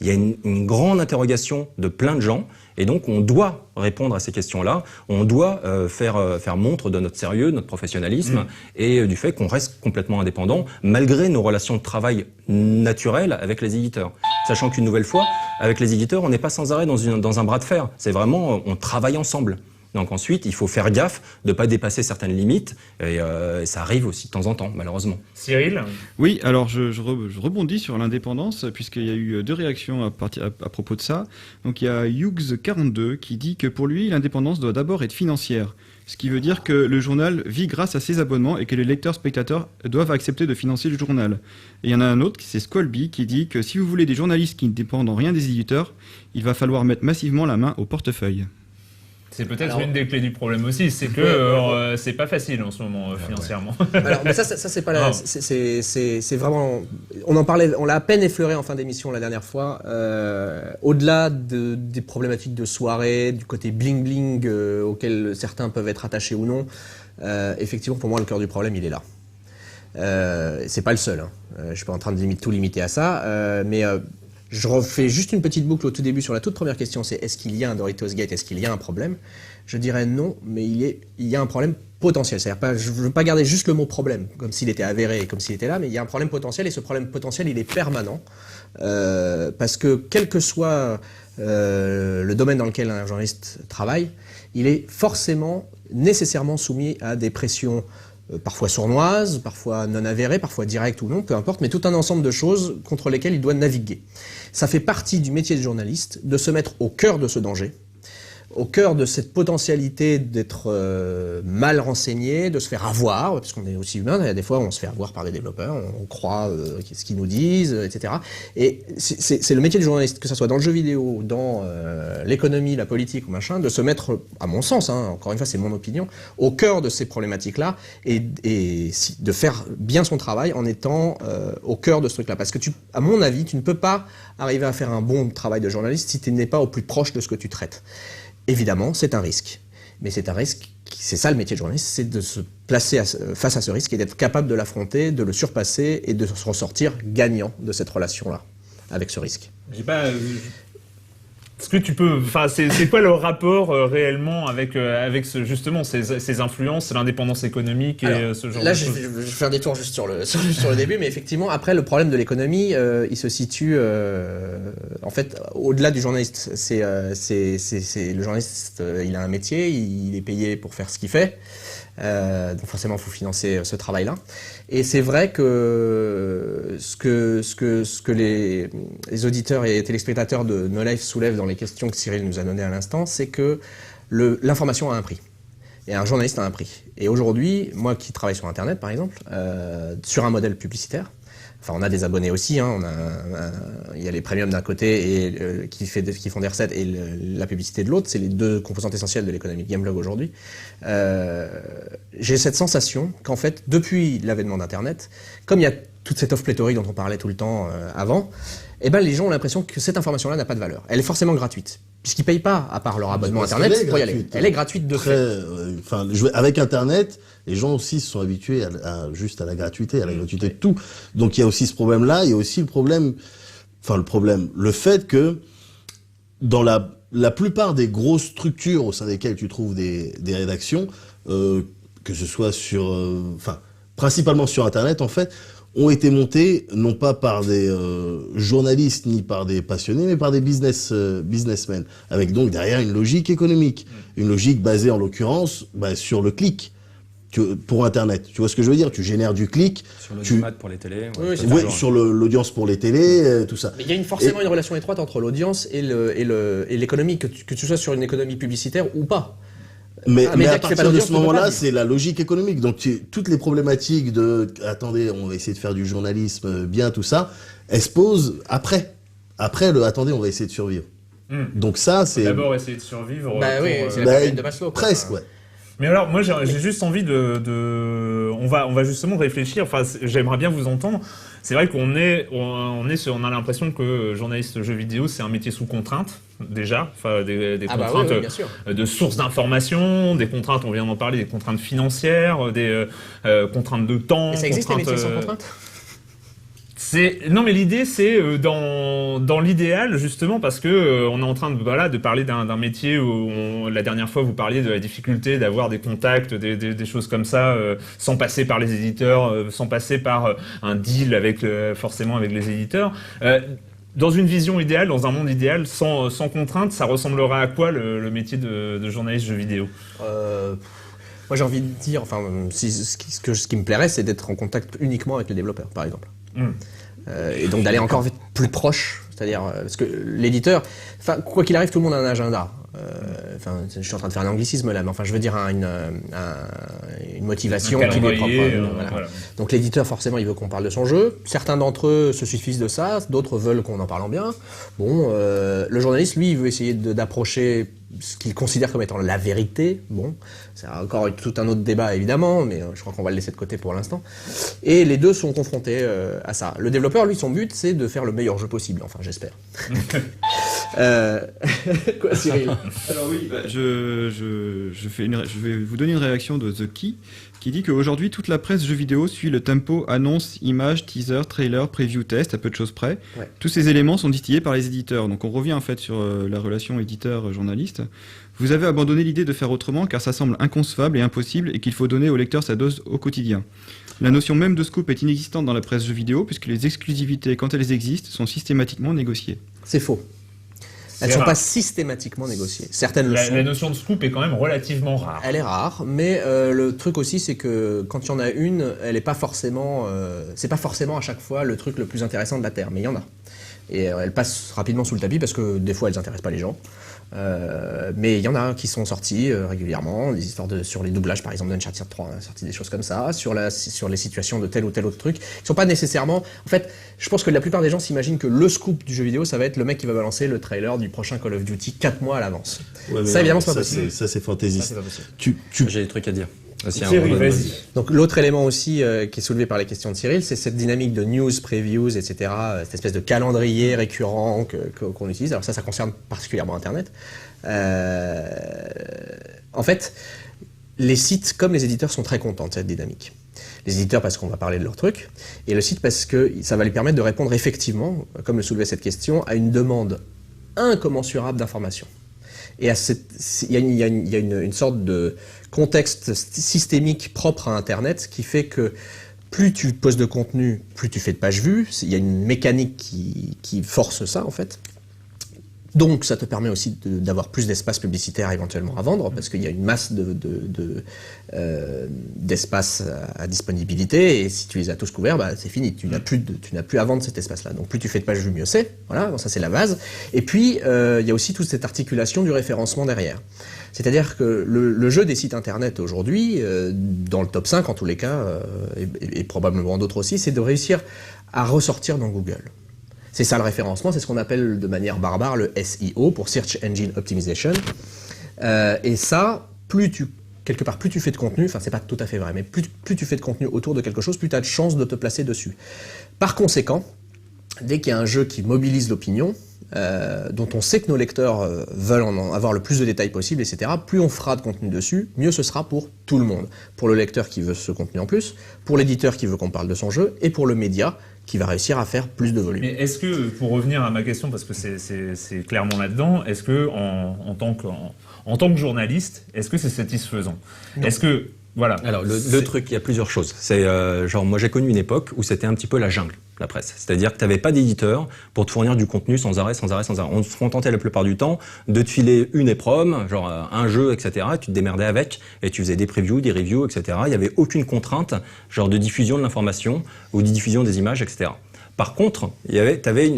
il y a une grande interrogation de plein de gens. Et donc, on doit répondre à ces questions-là. On doit faire montre de notre sérieux, de notre professionnalisme et du fait qu'on reste complètement indépendant, malgré nos relations de travail naturelles avec les éditeurs. Sachant qu'une nouvelle fois, avec les éditeurs, on n'est pas sans arrêt dans un bras de fer. C'est vraiment, on travaille ensemble. Donc ensuite, il faut faire gaffe de ne pas dépasser certaines limites. Et ça arrive aussi de temps en temps, malheureusement. Cyril ? Oui, alors je rebondis sur l'indépendance, puisqu'il y a eu 2 réactions à propos de ça. Donc il y a Hughes42 qui dit que pour lui, l'indépendance doit d'abord être financière. Ce qui veut dire que le journal vit grâce à ses abonnements et que les lecteurs-spectateurs doivent accepter de financer le journal. Et il y en a un autre, c'est Squalby, qui dit que si vous voulez des journalistes qui ne dépendent en rien des éditeurs, il va falloir mettre massivement la main au portefeuille. C'est peut-être une des clés du problème aussi, c'est que c'est pas facile en ce moment financièrement. Alors, mais ça c'est pas la, c'est vraiment, on en parlait, on l'a à peine effleuré en fin d'émission la dernière fois. Au-delà des problématiques de soirée, du côté bling bling auquel certains peuvent être attachés ou non, effectivement pour moi le cœur du problème il est là. C'est pas le seul. Hein. Je suis pas en train de tout limiter à ça, mais je refais juste une petite boucle au tout début sur la toute première question, c'est est-ce qu'il y a un Doritos Gate, est-ce qu'il y a un problème? Je dirais non, mais il y a un problème potentiel. C'est-à-dire pas, je ne veux pas garder juste le mot problème, comme s'il était avéré et comme s'il était là, mais il y a un problème potentiel et ce problème potentiel, il est permanent. Parce que quel que soit le domaine dans lequel un journaliste travaille, il est forcément, nécessairement soumis à des pressions parfois sournoises, parfois non avérées, parfois directes ou non, peu importe, mais tout un ensemble de choses contre lesquelles il doit naviguer. Ça fait partie du métier de journaliste de se mettre au cœur de ce danger, au cœur de cette potentialité d'être mal renseigné, de se faire avoir, parce qu'on est aussi humain, il y a des fois on se fait avoir par des développeurs, on croit ce qu'ils nous disent, etc. Et c'est le métier du journaliste, que ce soit dans le jeu vidéo, dans l'économie, la politique ou machin, de se mettre, à mon sens, hein, encore une fois c'est mon opinion, au cœur de ces problématiques-là et de faire bien son travail en étant au cœur de ce truc-là. Parce que à mon avis, tu ne peux pas arriver à faire un bon travail de journaliste si tu n'es pas au plus proche de ce que tu traites. Évidemment, c'est un risque. Mais c'est un risque, c'est ça le métier de journaliste, c'est de se placer face à ce risque et d'être capable de l'affronter, de le surpasser et de se ressortir gagnant de cette relation-là, avec ce risque. J'ai pas... Est-ce que tu peux, enfin, c'est quoi le rapport réellement avec justement ces influences, l'indépendance économique et ce genre de choses? Là, je vais faire des tours juste sur le début, mais effectivement, après, le problème de l'économie, il se situe en fait au-delà du journaliste. C'est le journaliste, il a un métier, il est payé pour faire ce qu'il fait. Donc forcément, il faut financer ce travail-là. Et c'est vrai que ce que les auditeurs et téléspectateurs de No Life soulèvent dans les questions que Cyril nous a données à l'instant, c'est que l'information a un prix. Et un journaliste a un prix. Et aujourd'hui, moi qui travaille sur Internet, par exemple, sur un modèle publicitaire, enfin, on a des abonnés aussi, hein, il y a les premiums d'un côté et qui font des recettes et la publicité de l'autre, c'est les deux composantes essentielles de l'économie de Gameblog aujourd'hui. J'ai cette sensation qu'en fait, depuis l'avènement d'Internet, comme il y a toute cette offre pléthorique dont on parlait tout le temps avant, eh ben, les gens ont l'impression que cette information-là n'a pas de valeur. Elle est forcément gratuite, puisqu'ils ne payent pas, à part leur abonnement Internet, pour y aller. Elle est gratuite de fait. Avec Internet, les gens aussi se sont habitués juste à la gratuité, de tout. Donc il y a aussi ce problème-là, il y a aussi le fait que dans la plupart des grosses structures au sein desquelles tu trouves des rédactions, que ce soit principalement sur Internet en fait, ont été montés non pas par des journalistes ni par des passionnés, mais par des businessmen, avec donc derrière une logique économique, une logique basée en l'occurrence sur le clic. Pour Internet, tu vois ce que je veux dire? Tu génères du clic. Sur l'audimat pour les télés. Oui, c'est Oui, sur l'audience pour les télés, tout ça. Mais il y a forcément une relation étroite entre l'audience et l'économie, que tu sois sur une économie publicitaire ou pas. Mais à qui fait pas partir de d'audience, ce ne peut moment-là, pas c'est la logique économique. Donc toutes les problématiques attendez, on va essayer de faire du journalisme bien, tout ça, elles se posent après. Après attendez, on va essayer de survivre. Donc ça, c'est... D'abord essayer de survivre. C'est la pyramide de Maslow. Presque, ouais. Mais alors, moi, j'ai juste envie on va justement réfléchir. Enfin, j'aimerais bien vous entendre. C'est vrai qu'on on a l'impression que journaliste jeux vidéo, c'est un métier sous contrainte, déjà. Enfin, des contraintes bien sûr. De sources d'information, des contraintes, on vient d'en parler, des contraintes financières, des contraintes de temps. Et ça existe, les métiers sans contrainte? Non, mais l'idée, c'est dans l'idéal, justement, parce que on est en train de parler d'un métier où la dernière fois vous parliez de la difficulté d'avoir des contacts, des choses comme ça, sans passer par les éditeurs, sans passer par un deal forcément avec les éditeurs. Dans une vision idéale, dans un monde idéal, sans contrainte, ça ressemblerait à quoi le métier de journaliste jeux vidéo? Moi, j'ai envie de dire, ce qui me plairait, c'est d'être en contact uniquement avec les développeurs, par exemple. Et donc d'aller encore plus proche, c'est-à-dire parce que l'éditeur, quoi qu'il arrive, tout le monde a un agenda. Je suis en train de faire un anglicisme là, mais je veux dire une motivation qui lui est propre. Voilà. Donc l'éditeur, forcément, il veut qu'on parle de son jeu. Certains d'entre eux se suffisent de ça, d'autres veulent qu'on en parle en bien. Bon, le journaliste, lui, il veut essayer d'approcher ce qu'il considère comme étant la vérité. Bon, c'est encore tout un autre débat, évidemment, mais je crois qu'on va le laisser de côté pour l'instant. Et les deux sont confrontés à ça. Le développeur, lui, son but, c'est de faire le meilleur jeu possible. Enfin, j'espère. Quoi, Cyril? Alors oui, je vais vous donner une réaction de The Key qui dit qu'aujourd'hui toute la presse jeux vidéo suit le tempo annonce, images, teaser, trailer, preview, test, à peu de choses près. Ouais. Tous ces éléments sont distillés par les éditeurs. Donc on revient en fait sur la relation éditeur-journaliste. Vous avez abandonné l'idée de faire autrement car ça semble inconcevable et impossible et qu'il faut donner au lecteur sa dose au quotidien. La notion même de scoop est inexistante dans la presse jeux vidéo puisque les exclusivités, quand elles existent, sont systématiquement négociées. C'est faux. Elles ne sont pas systématiquement négociées. Certaines le sont. La notion de scoop est quand même relativement rare. Elle est rare, mais le truc aussi, c'est que quand il y en a une, elle est pas forcément, c'est pas forcément à chaque fois le truc le plus intéressant de la Terre, mais il y en a. Et elle passe rapidement sous le tapis parce que des fois, elles n'intéressent pas les gens. Mais il y en a qui sont sortis régulièrement, des histoires sur les doublages par exemple d'Uncharted 3, on a sorti des choses comme ça, sur les situations de tel ou tel autre truc, qui sont pas nécessairement... En fait, je pense que la plupart des gens s'imaginent que le scoop du jeu vidéo, ça va être le mec qui va balancer le trailer du prochain Call of Duty 4 mois à l'avance. Ouais, ça, évidemment, c'est pas possible. Ça, c'est fantaisiste. Ça, c'est pas possible. J'ai des trucs à dire. Cyril, vas-y. Donc l'autre élément aussi qui est soulevé par les questions de Cyril, c'est cette dynamique de news, previews, etc., cette espèce de calendrier récurrent qu'on utilise. Alors ça concerne particulièrement Internet. En fait, les sites comme les éditeurs sont très contents de cette dynamique. Les éditeurs parce qu'on va parler de leur truc, et le site parce que ça va lui permettre de répondre effectivement, comme le soulevait cette question, à une demande incommensurable d'informations. Et il y a une sorte de contexte systémique propre à Internet qui fait que plus tu poses de contenu, plus tu fais de pages vues. Il y a une mécanique qui force ça, en fait. Donc, ça te permet aussi d'avoir plus d'espace publicitaire éventuellement à vendre, parce qu'il y a une masse d'espace à disponibilité, et si tu les as tous couverts, bah, c'est fini. Tu n'as plus à vendre cet espace-là. Donc, plus tu fais de pages vues, mieux c'est. Voilà, bon, ça c'est la base. Et puis, il y a aussi toute cette articulation du référencement derrière. C'est-à-dire que le jeu des sites internet aujourd'hui, dans le top 5 en tous les cas, et probablement d'autres aussi, c'est de réussir à ressortir dans Google. C'est ça le référencement, c'est ce qu'on appelle de manière barbare le SEO, pour Search Engine Optimization. Et ça, quelque part, plus tu fais de contenu, enfin c'est pas tout à fait vrai, mais plus tu fais de contenu autour de quelque chose, plus tu as de chances de te placer dessus. Par conséquent, dès qu'il y a un jeu qui mobilise l'opinion, dont on sait que nos lecteurs veulent en avoir le plus de détails possible, etc., plus on fera de contenu dessus, mieux ce sera pour tout le monde. Pour le lecteur qui veut ce contenu en plus, pour l'éditeur qui veut qu'on parle de son jeu, et pour le média qui va réussir à faire plus de volume. Mais est-ce que, pour revenir à ma question, parce que c'est clairement là-dedans, est-ce que en tant que journaliste, est-ce que c'est satisfaisant? Est-ce que Voilà. Alors le truc, il y a plusieurs choses. C'est genre moi j'ai connu une époque où c'était un petit peu la jungle, la presse. C'est-à-dire que tu n'avais pas d'éditeur pour te fournir du contenu sans arrêt. On se contentait la plupart du temps de te filer une éprom, genre un jeu, etc. Tu te démerdais avec et tu faisais des previews, des reviews, etc. Il n'y avait aucune contrainte, genre de diffusion de l'information ou de diffusion des images, etc. Par contre, tu avais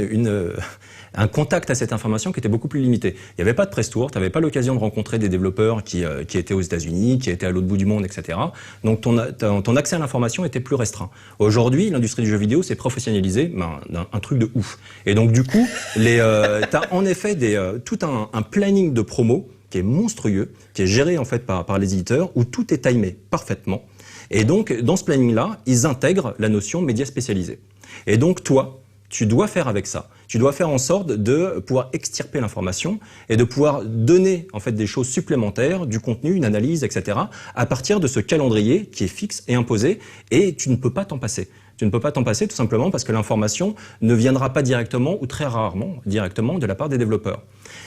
un contact à cette information qui était beaucoup plus limité. Il n'y avait pas de press tour, tu n'avais pas l'occasion de rencontrer des développeurs qui étaient aux États-Unis, qui étaient à l'autre bout du monde, etc. Donc ton accès à l'information était plus restreint. Aujourd'hui, l'industrie du jeu vidéo s'est professionnalisée, un truc de ouf. Et donc du coup, t'as en effet tout un planning de promo qui est monstrueux, qui est géré en fait par les éditeurs, où tout est timé parfaitement. Et donc dans ce planning-là, ils intègrent la notion média spécialisé. Et donc toi, tu dois faire avec ça. Tu dois faire en sorte de pouvoir extirper l'information et de pouvoir donner en fait des choses supplémentaires, du contenu, une analyse, etc. à partir de ce calendrier qui est fixe et imposé, et tu ne peux pas t'en passer. Tu ne peux pas t'en passer tout simplement parce que l'information ne viendra pas directement ou très rarement directement de la part des développeurs.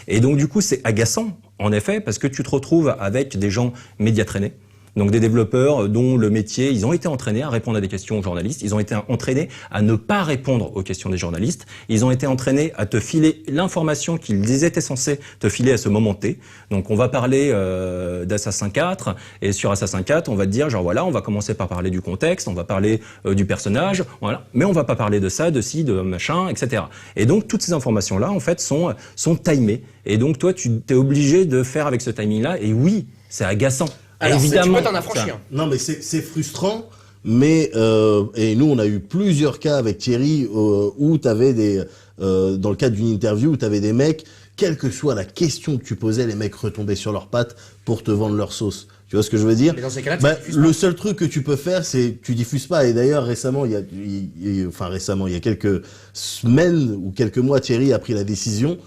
Et donc du coup c'est agaçant en effet parce que tu te retrouves avec des gens média traînés. Donc des développeurs dont le métier, ils ont été entraînés à répondre à des questions aux journalistes, ils ont été entraînés à ne pas répondre aux questions des journalistes, ils ont été entraînés à te filer l'information qu'ils étaient censés te filer à ce moment T. Donc on va parler d'Assassin 4, et sur Assassin 4, on va te dire genre voilà, on va commencer par parler du contexte, on va parler du personnage, voilà, mais on va pas parler de ça, de ci, de machin, etc. Et donc toutes ces informations-là, en fait, sont timées. Et donc toi, tu t'es obligé de faire avec ce timing-là, et oui, c'est agaçant. Alors, évidemment, tu peux t'en affranchir. Non, mais c'est frustrant. Mais et nous, on a eu plusieurs cas avec Thierry où t'avais dans le cadre d'une interview, où t'avais des mecs, quelle que soit la question que tu posais, les mecs retombaient sur leurs pattes pour te vendre leur sauce. Tu vois ce que je veux dire? Mais dans ces cas-là, le seul truc que tu peux faire, c'est tu diffuses pas. Et d'ailleurs, récemment, il y a quelques semaines ou quelques mois, Thierry a pris la décision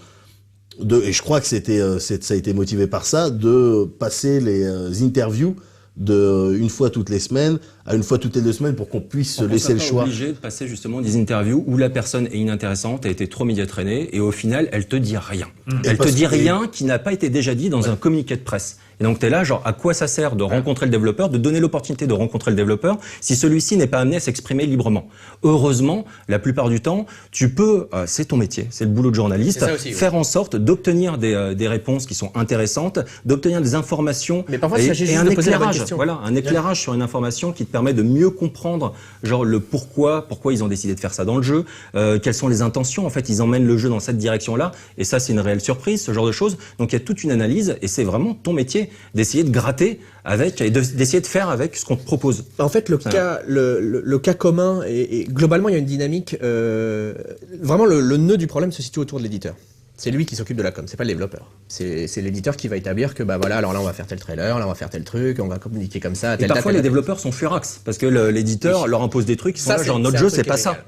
et je crois que ça a été motivé par ça, de passer les interviews de une fois toutes les semaines à une fois toutes les 2 semaines pour qu'on puisse se laisser le choix. On est obligé de passer justement des interviews où la personne est inintéressante, a été trop médiatraînée et au final elle te dit rien. Elle te dit rien qui n'a pas été déjà dit dans un communiqué de presse. Et donc t'es là genre à quoi ça sert de rencontrer le développeur, de donner l'opportunité de rencontrer le développeur si celui-ci n'est pas amené à s'exprimer librement. Heureusement, la plupart du temps, tu peux, c'est ton métier, c'est le boulot de journaliste, aussi, faire en sorte d'obtenir des réponses qui sont intéressantes, d'obtenir des informations et un éclairage. Voilà, un éclairage sur une information qui te permet de mieux comprendre genre le pourquoi ils ont décidé de faire ça dans le jeu, quelles sont les intentions. En fait, ils emmènent le jeu dans cette direction-là et ça c'est une réelle surprise, ce genre de choses. Donc il y a toute une analyse et c'est vraiment ton métier d'essayer de gratter avec et d'essayer de faire avec ce qu'on te propose. En fait, le cas commun et globalement il y a une dynamique. Vraiment, le nœud du problème se situe autour de l'éditeur. C'est lui qui s'occupe de la com, c'est pas le développeur. C'est l'éditeur qui va établir que bah voilà, alors là on va faire tel trailer, là on va faire tel truc, on va communiquer comme ça. Et parfois les développeurs sont furax parce que l'éditeur leur impose des trucs qui sont là, genre notre jeu c'est pas ça.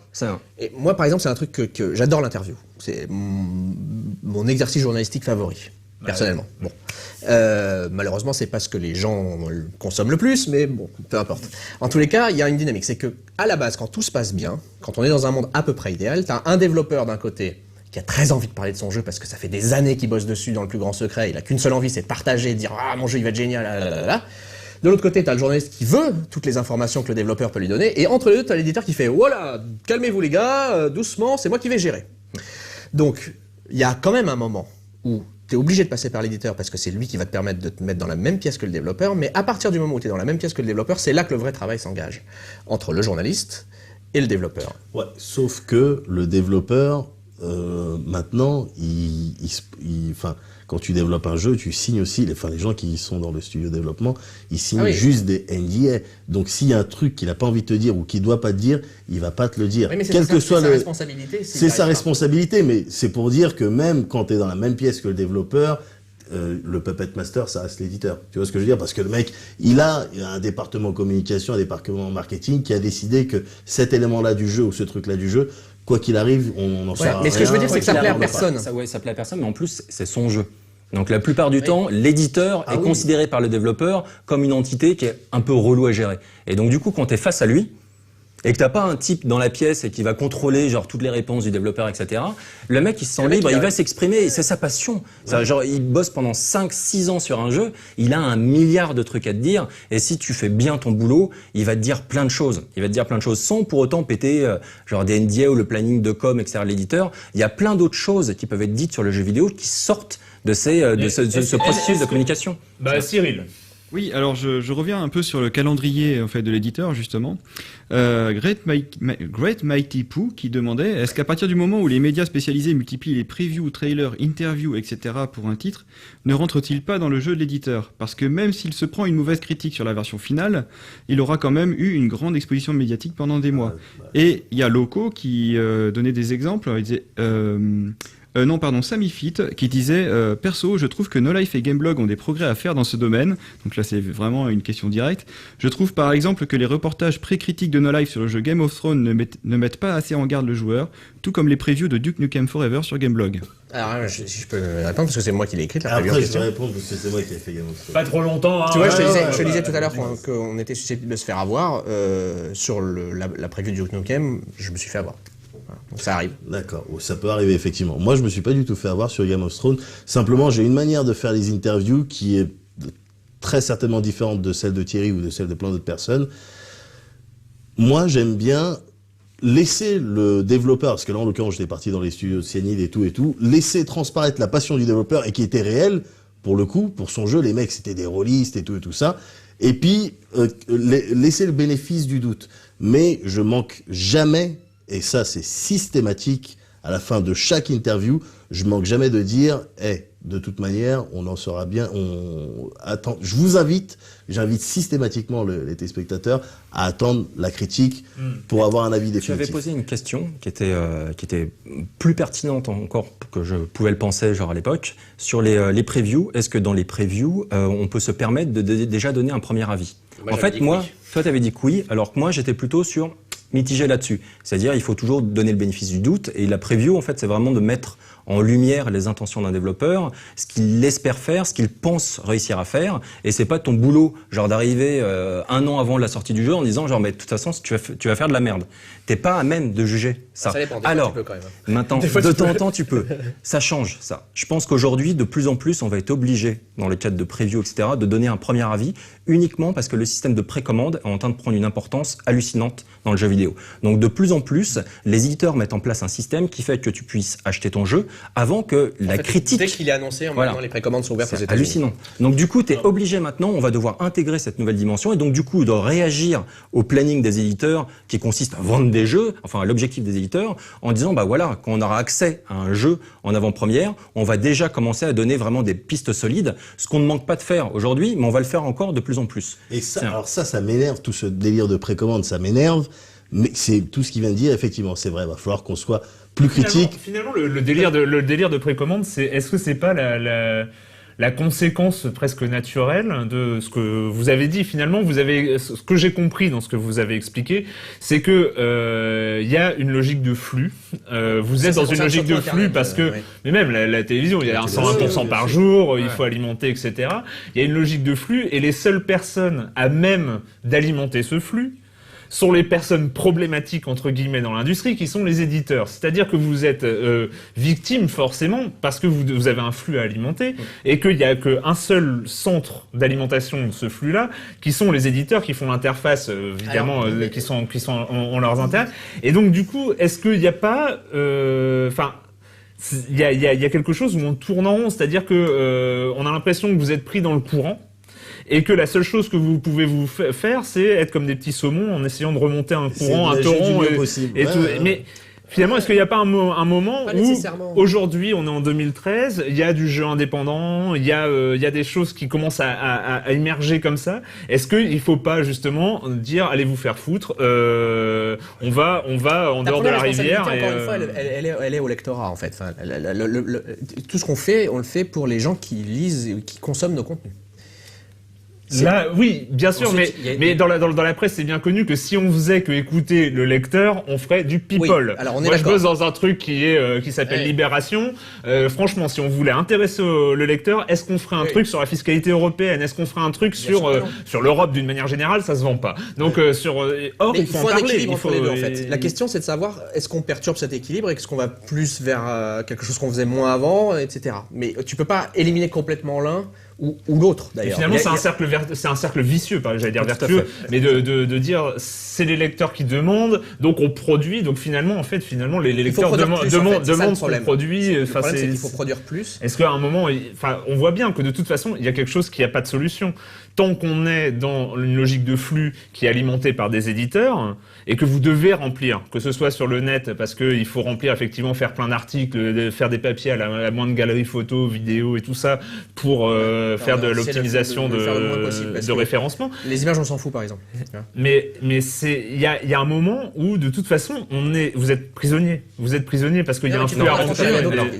Et moi par exemple c'est un truc que j'adore l'interview. C'est mon exercice journalistique favori. Personnellement. Bon. Malheureusement, c'est pas ce que les gens consomment le plus, mais bon, peu importe. En tous les cas, il y a une dynamique. C'est que, à la base, quand tout se passe bien, quand on est dans un monde à peu près idéal, t'as un développeur d'un côté qui a très envie de parler de son jeu parce que ça fait des années qu'il bosse dessus dans le plus grand secret. Il a qu'une seule envie, c'est de partager, de dire ah mon jeu il va être génial. Là. De l'autre côté, t'as le journaliste qui veut toutes les informations que le développeur peut lui donner, et entre les deux, t'as l'éditeur qui fait voilà, calmez-vous les gars, doucement, c'est moi qui vais gérer. Donc, il y a quand même un moment où tu es obligé de passer par l'éditeur parce que c'est lui qui va te permettre de te mettre dans la même pièce que le développeur, mais à partir du moment où tu es dans la même pièce que le développeur, c'est là que le vrai travail s'engage, entre le journaliste et le développeur. Ouais, sauf que le développeur, maintenant, quand tu développes un jeu, tu signes aussi, les gens qui sont dans le studio de développement, ils signent juste des NDA. Donc s'il y a un truc qu'il n'a pas envie de te dire ou qu'il ne doit pas te dire, il va pas te le dire. Oui, mais c'est sa responsabilité. C'est sa responsabilité, mais c'est pour dire que même quand tu es dans la même pièce que le développeur, le Puppet Master, ça reste l'éditeur. Tu vois ce que je veux dire? Parce que le mec, il a un département communication, un département marketing qui a décidé que cet élément-là du jeu ou ce truc-là du jeu, quoi qu'il arrive, on en sort rien. Mais ce que je veux dire, c'est que ça plaît à personne. Ça plaît à personne, mais en plus, c'est son jeu. Donc la plupart du temps, l'éditeur est considéré par le développeur comme une entité qui est un peu relou à gérer. Et donc du coup, quand tu es face à lui, et que t'as pas un type dans la pièce et qui va contrôler genre toutes les réponses du développeur, etc. Le mec, il se sent libre, il va s'exprimer, et c'est sa passion. Ça, genre, il bosse pendant 5-6 ans sur un jeu, il a 1 milliard de trucs à te dire, et si tu fais bien ton boulot, il va te dire plein de choses. Il va te dire plein de choses sans pour autant péter genre des NDA ou le planning de com, etc. de l'éditeur. Il y a plein d'autres choses qui peuvent être dites sur le jeu vidéo qui sortent de ce processus de communication. Bah, Cyril. Oui, alors je reviens un peu sur le calendrier en fait de l'éditeur justement. Great Mighty Pooh qui demandait est-ce qu'à partir du moment où les médias spécialisés multiplient les previews, trailers, interviews, etc. pour un titre, ne rentre-t-il pas dans le jeu de l'éditeur? Parce que même s'il se prend une mauvaise critique sur la version finale, il aura quand même eu une grande exposition médiatique pendant des mois. Et il y a Loco qui donnait des exemples. Il disait Samifit qui disait perso, je trouve que No Life et Gameblog ont des progrès à faire dans ce domaine. Donc là, c'est vraiment une question directe. Je trouve par exemple que les reportages pré-critiques de No Life sur le jeu Game of Thrones ne mettent pas assez en garde le joueur, tout comme les previews de Duke Nukem Forever sur Gameblog. Alors, si je peux répondre, parce que c'est moi qui l'ai écrite, la preview en Après, je question. vais répondre parce que c'est moi qui ai fait Game of Thrones. Pas trop longtemps. Hein, Tu vois, je te disais tout à l'heure qu'on était susceptible de se faire avoir sur la preview de Duke Nukem, je me suis fait avoir. Voilà. Donc ça arrive. D'accord, ça peut arriver effectivement. Moi, je me suis pas du tout fait avoir sur Game of Thrones. Simplement, j'ai une manière de faire les interviews qui est très certainement différente de celle de Thierry ou de celle de plein d'autres personnes. Moi, j'aime bien laisser le développeur, parce que là, en l'occurrence, j'étais parti dans les studios de Cyanide et tout, laisser transparaître la passion du développeur et qui était réelle, pour le coup, pour son jeu. Les mecs, c'était des rôlistes et tout ça. Et puis, laisser le bénéfice du doute. Mais je manque jamais, et ça, c'est systématique, à la fin de chaque interview, je manque jamais de dire, de toute manière, on en sera bien, attend. Je vous j'invite systématiquement les téléspectateurs à attendre la critique pour avoir un avis définitif. Tu avais posé une question qui était plus pertinente encore que je pouvais le penser genre à l'époque sur les previews. Est-ce que dans les previews, on peut se permettre de déjà donner un premier avis? En fait, toi, tu avais dit que oui, alors que moi, j'étais plutôt sur mitigé là-dessus. C'est-à-dire, il faut toujours donner le bénéfice du doute. Et la preview, en fait, c'est vraiment de mettre en lumière les intentions d'un développeur, ce qu'il espère faire, ce qu'il pense réussir à faire. Et c'est pas ton boulot, genre d'arriver 1 an avant la sortie du jeu en disant genre mais de toute façon tu vas faire de la merde. T'es pas à même de juger ça. Ça dépend. Alors, tu peux quand même. maintenant, de temps en temps tu peux. Ça change ça. Je pense qu'aujourd'hui, de plus en plus, on va être obligé, dans le cadre de preview, etc., de donner un premier avis uniquement parce que le système de précommande est en train de prendre une importance hallucinante dans le jeu vidéo. Donc de plus en plus, les éditeurs mettent en place un système qui fait que tu puisses acheter ton jeu avant que la critique... Dès qu'il est annoncé, maintenant les précommandes sont ouvertes aux C'est États-Unis. hallucinant. Donc du coup, tu es obligé maintenant, on va devoir intégrer cette nouvelle dimension et donc du coup de réagir au planning des éditeurs qui consiste à vendre des jeux, enfin à l'objectif des éditeurs, en disant bah voilà, quand on aura accès à un jeu en avant-première, on va déjà commencer à donner vraiment des pistes solides, ce qu'on ne manque pas de faire aujourd'hui, mais on va le faire encore de plus en plus. Et ça, alors ça m'énerve, tout ce délire de précommande, ça m'énerve, mais c'est tout ce qu'il vient de dire, effectivement, c'est vrai, il va falloir qu'on soit plus critique. Finalement, le délire de précommande, est-ce que c'est pas la conséquence presque naturelle de ce que vous avez dit? Finalement, ce que j'ai compris dans ce que vous avez expliqué, c'est que y a une logique de flux. Vous êtes dans une logique de flux parce que, mais même la télévision, il y a un 101% par jour, il faut alimenter, etc. Il y a une logique de flux et les seules personnes à même d'alimenter ce flux sont les personnes problématiques entre guillemets dans l'industrie, qui sont les éditeurs. C'est-à-dire que vous êtes victime forcément parce que vous avez un flux à alimenter et qu'il y a qu'un seul centre d'alimentation de ce flux-là, qui sont les éditeurs qui font l'interface évidemment, qui ont leurs intérêts. Et donc du coup, est-ce qu'il n'y a pas, il y a quelque chose où on tourne en rond, c'est-à-dire que on a l'impression que vous êtes pris dans le courant. Et que la seule chose que vous pouvez vous faire, c'est être comme des petits saumons en essayant de remonter un courant, un torrent et tout. Mais finalement, est-ce qu'il n'y a pas un moment où aujourd'hui, on est en 2013, il y a du jeu indépendant, il y a des choses qui commencent à émerger comme ça. Est-ce qu'il ne faut pas justement dire allez vous faire foutre, on va en dehors de la rivière. Encore une fois, elle est au lectorat en fait. Enfin, tout ce qu'on fait, on le fait pour les gens qui lisent et qui consomment nos contenus. Là, oui, bien sûr, Ensuite, mais dans la presse, c'est bien connu que si on faisait que écouter le lecteur, on ferait du people. Oui, alors on est Moi, je d'accord. bosse dans un truc qui s'appelle Libération. Franchement, si on voulait intéresser le lecteur, est-ce qu'on ferait un truc sur la fiscalité européenne? Est-ce qu'on ferait un truc sur l'Europe d'une manière générale? Ça se vend pas. Donc, or, Mais il faut en un parler. équilibre entre les deux, en fait. La question, c'est de savoir, est-ce qu'on perturbe cet équilibre? Est-ce qu'on va plus vers quelque chose qu'on faisait moins avant, etc. Mais tu peux pas éliminer complètement l'un ou l'autre, Et d'ailleurs. finalement, c'est un cercle vicieux, j'allais dire vertueux, mais de dire c'est les lecteurs qui demandent, donc on produit, donc finalement les lecteurs demandent ce qu'on produit. Le problème, c'est qu'il faut produire plus. Est-ce qu'à un moment, on voit bien que de toute façon, il y a quelque chose qui n'a pas de solution. Tant qu'on est dans une logique de flux qui est alimentée par des éditeurs et que vous devez remplir, que ce soit sur le net, parce qu'il faut remplir, effectivement, faire plein d'articles, faire des papiers à la moindre galerie photo, vidéo et tout ça pour faire de l'optimisation de référencement. Les images, on s'en fout, par exemple. Mais il y a un moment où, de toute façon, vous êtes prisonnier. Vous êtes prisonnier parce qu'il y a un flux à remplir.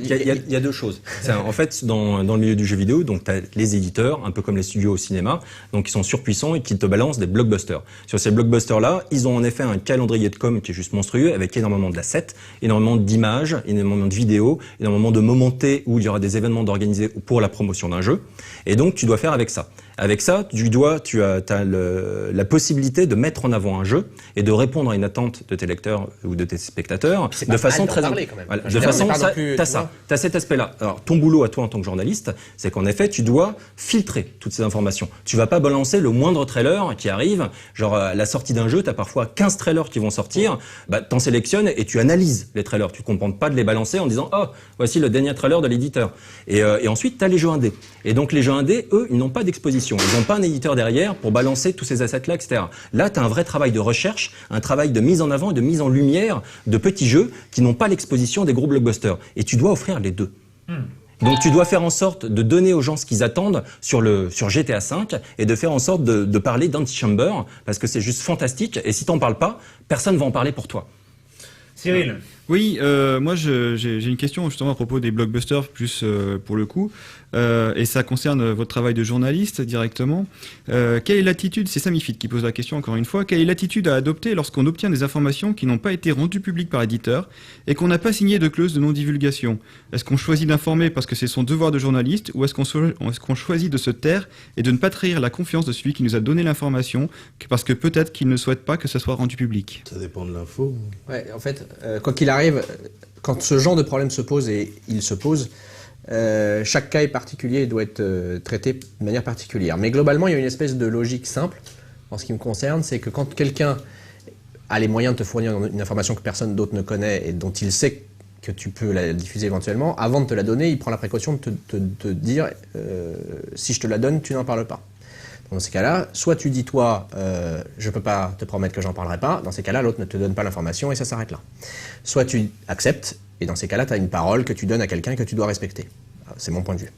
Il y a deux choses. En fait, dans le milieu du jeu vidéo, donc tu as les éditeurs, un peu comme les studios au cinéma, donc ils sont surpuissants et qui te balancent des blockbusters. Sur ces blockbusters-là, ils ont en effet un calendrier de com qui est juste monstrueux, avec énormément d'assets, énormément d'images, énormément de vidéos, énormément de moments T où il y aura des événements d'organiser pour la promotion d'un jeu. Et donc, tu dois faire avec ça. Avec ça, tu as la possibilité de mettre en avant un jeu et de répondre à une attente de tes lecteurs ou de tes spectateurs de façon très Quand même. voilà, de façon t'as cet aspect-là. Alors ton boulot à toi en tant que journaliste, c'est qu'en effet tu dois filtrer toutes ces informations. Tu vas pas balancer le moindre trailer qui arrive, genre à la sortie d'un jeu, t'as parfois 15 trailers qui vont sortir, t'en sélectionnes et tu analyses les trailers. Tu comprends pas de les balancer en disant voici le dernier trailer de l'éditeur. Et ensuite t'as les jeux indés. Et donc les jeux indés, eux, ils n'ont pas d'exposition. Ils n'ont pas un éditeur derrière pour balancer tous ces assets-là, etc. Là, tu as un vrai travail de recherche, un travail de mise en avant et de mise en lumière de petits jeux qui n'ont pas l'exposition des gros blockbusters. Et tu dois offrir les deux. Donc tu dois faire en sorte de donner aux gens ce qu'ils attendent sur GTA V et de faire en sorte de parler d'Antichamber parce que c'est juste fantastique. Et si t'en parles pas, personne va en parler pour toi. Cyril. Oui, moi j'ai une question justement à propos des blockbusters plus pour le coup, et ça concerne votre travail de journaliste directement. Quelle est l'attitude, c'est Samifit qui pose la question encore une fois, quelle est l'attitude à adopter lorsqu'on obtient des informations qui n'ont pas été rendues publiques par l'éditeur et qu'on n'a pas signé de clause de non-divulgation? Est-ce qu'on choisit d'informer parce que c'est son devoir de journaliste ou est-ce qu'on choisit de se taire et de ne pas trahir la confiance de celui qui nous a donné l'information parce que peut-être qu'il ne souhaite pas que ça soit rendu public? Ça dépend de l'info. Ouais, en fait, quoi qu'il arrive, quand ce genre de problème se pose, et il se pose, chaque cas est particulier et doit être traité de manière particulière. Mais globalement, il y a une espèce de logique simple, en ce qui me concerne, c'est que quand quelqu'un a les moyens de te fournir une information que personne d'autre ne connaît et dont il sait que tu peux la diffuser éventuellement, avant de te la donner, il prend la précaution de te dire si je te la donne, tu n'en parles pas. Dans ces cas-là, soit tu dis toi, je peux pas te promettre que j'en parlerai pas, dans ces cas-là, l'autre ne te donne pas l'information et ça s'arrête là. Soit tu acceptes, et dans ces cas-là, tu as une parole que tu donnes à quelqu'un que tu dois respecter. C'est mon point de vue.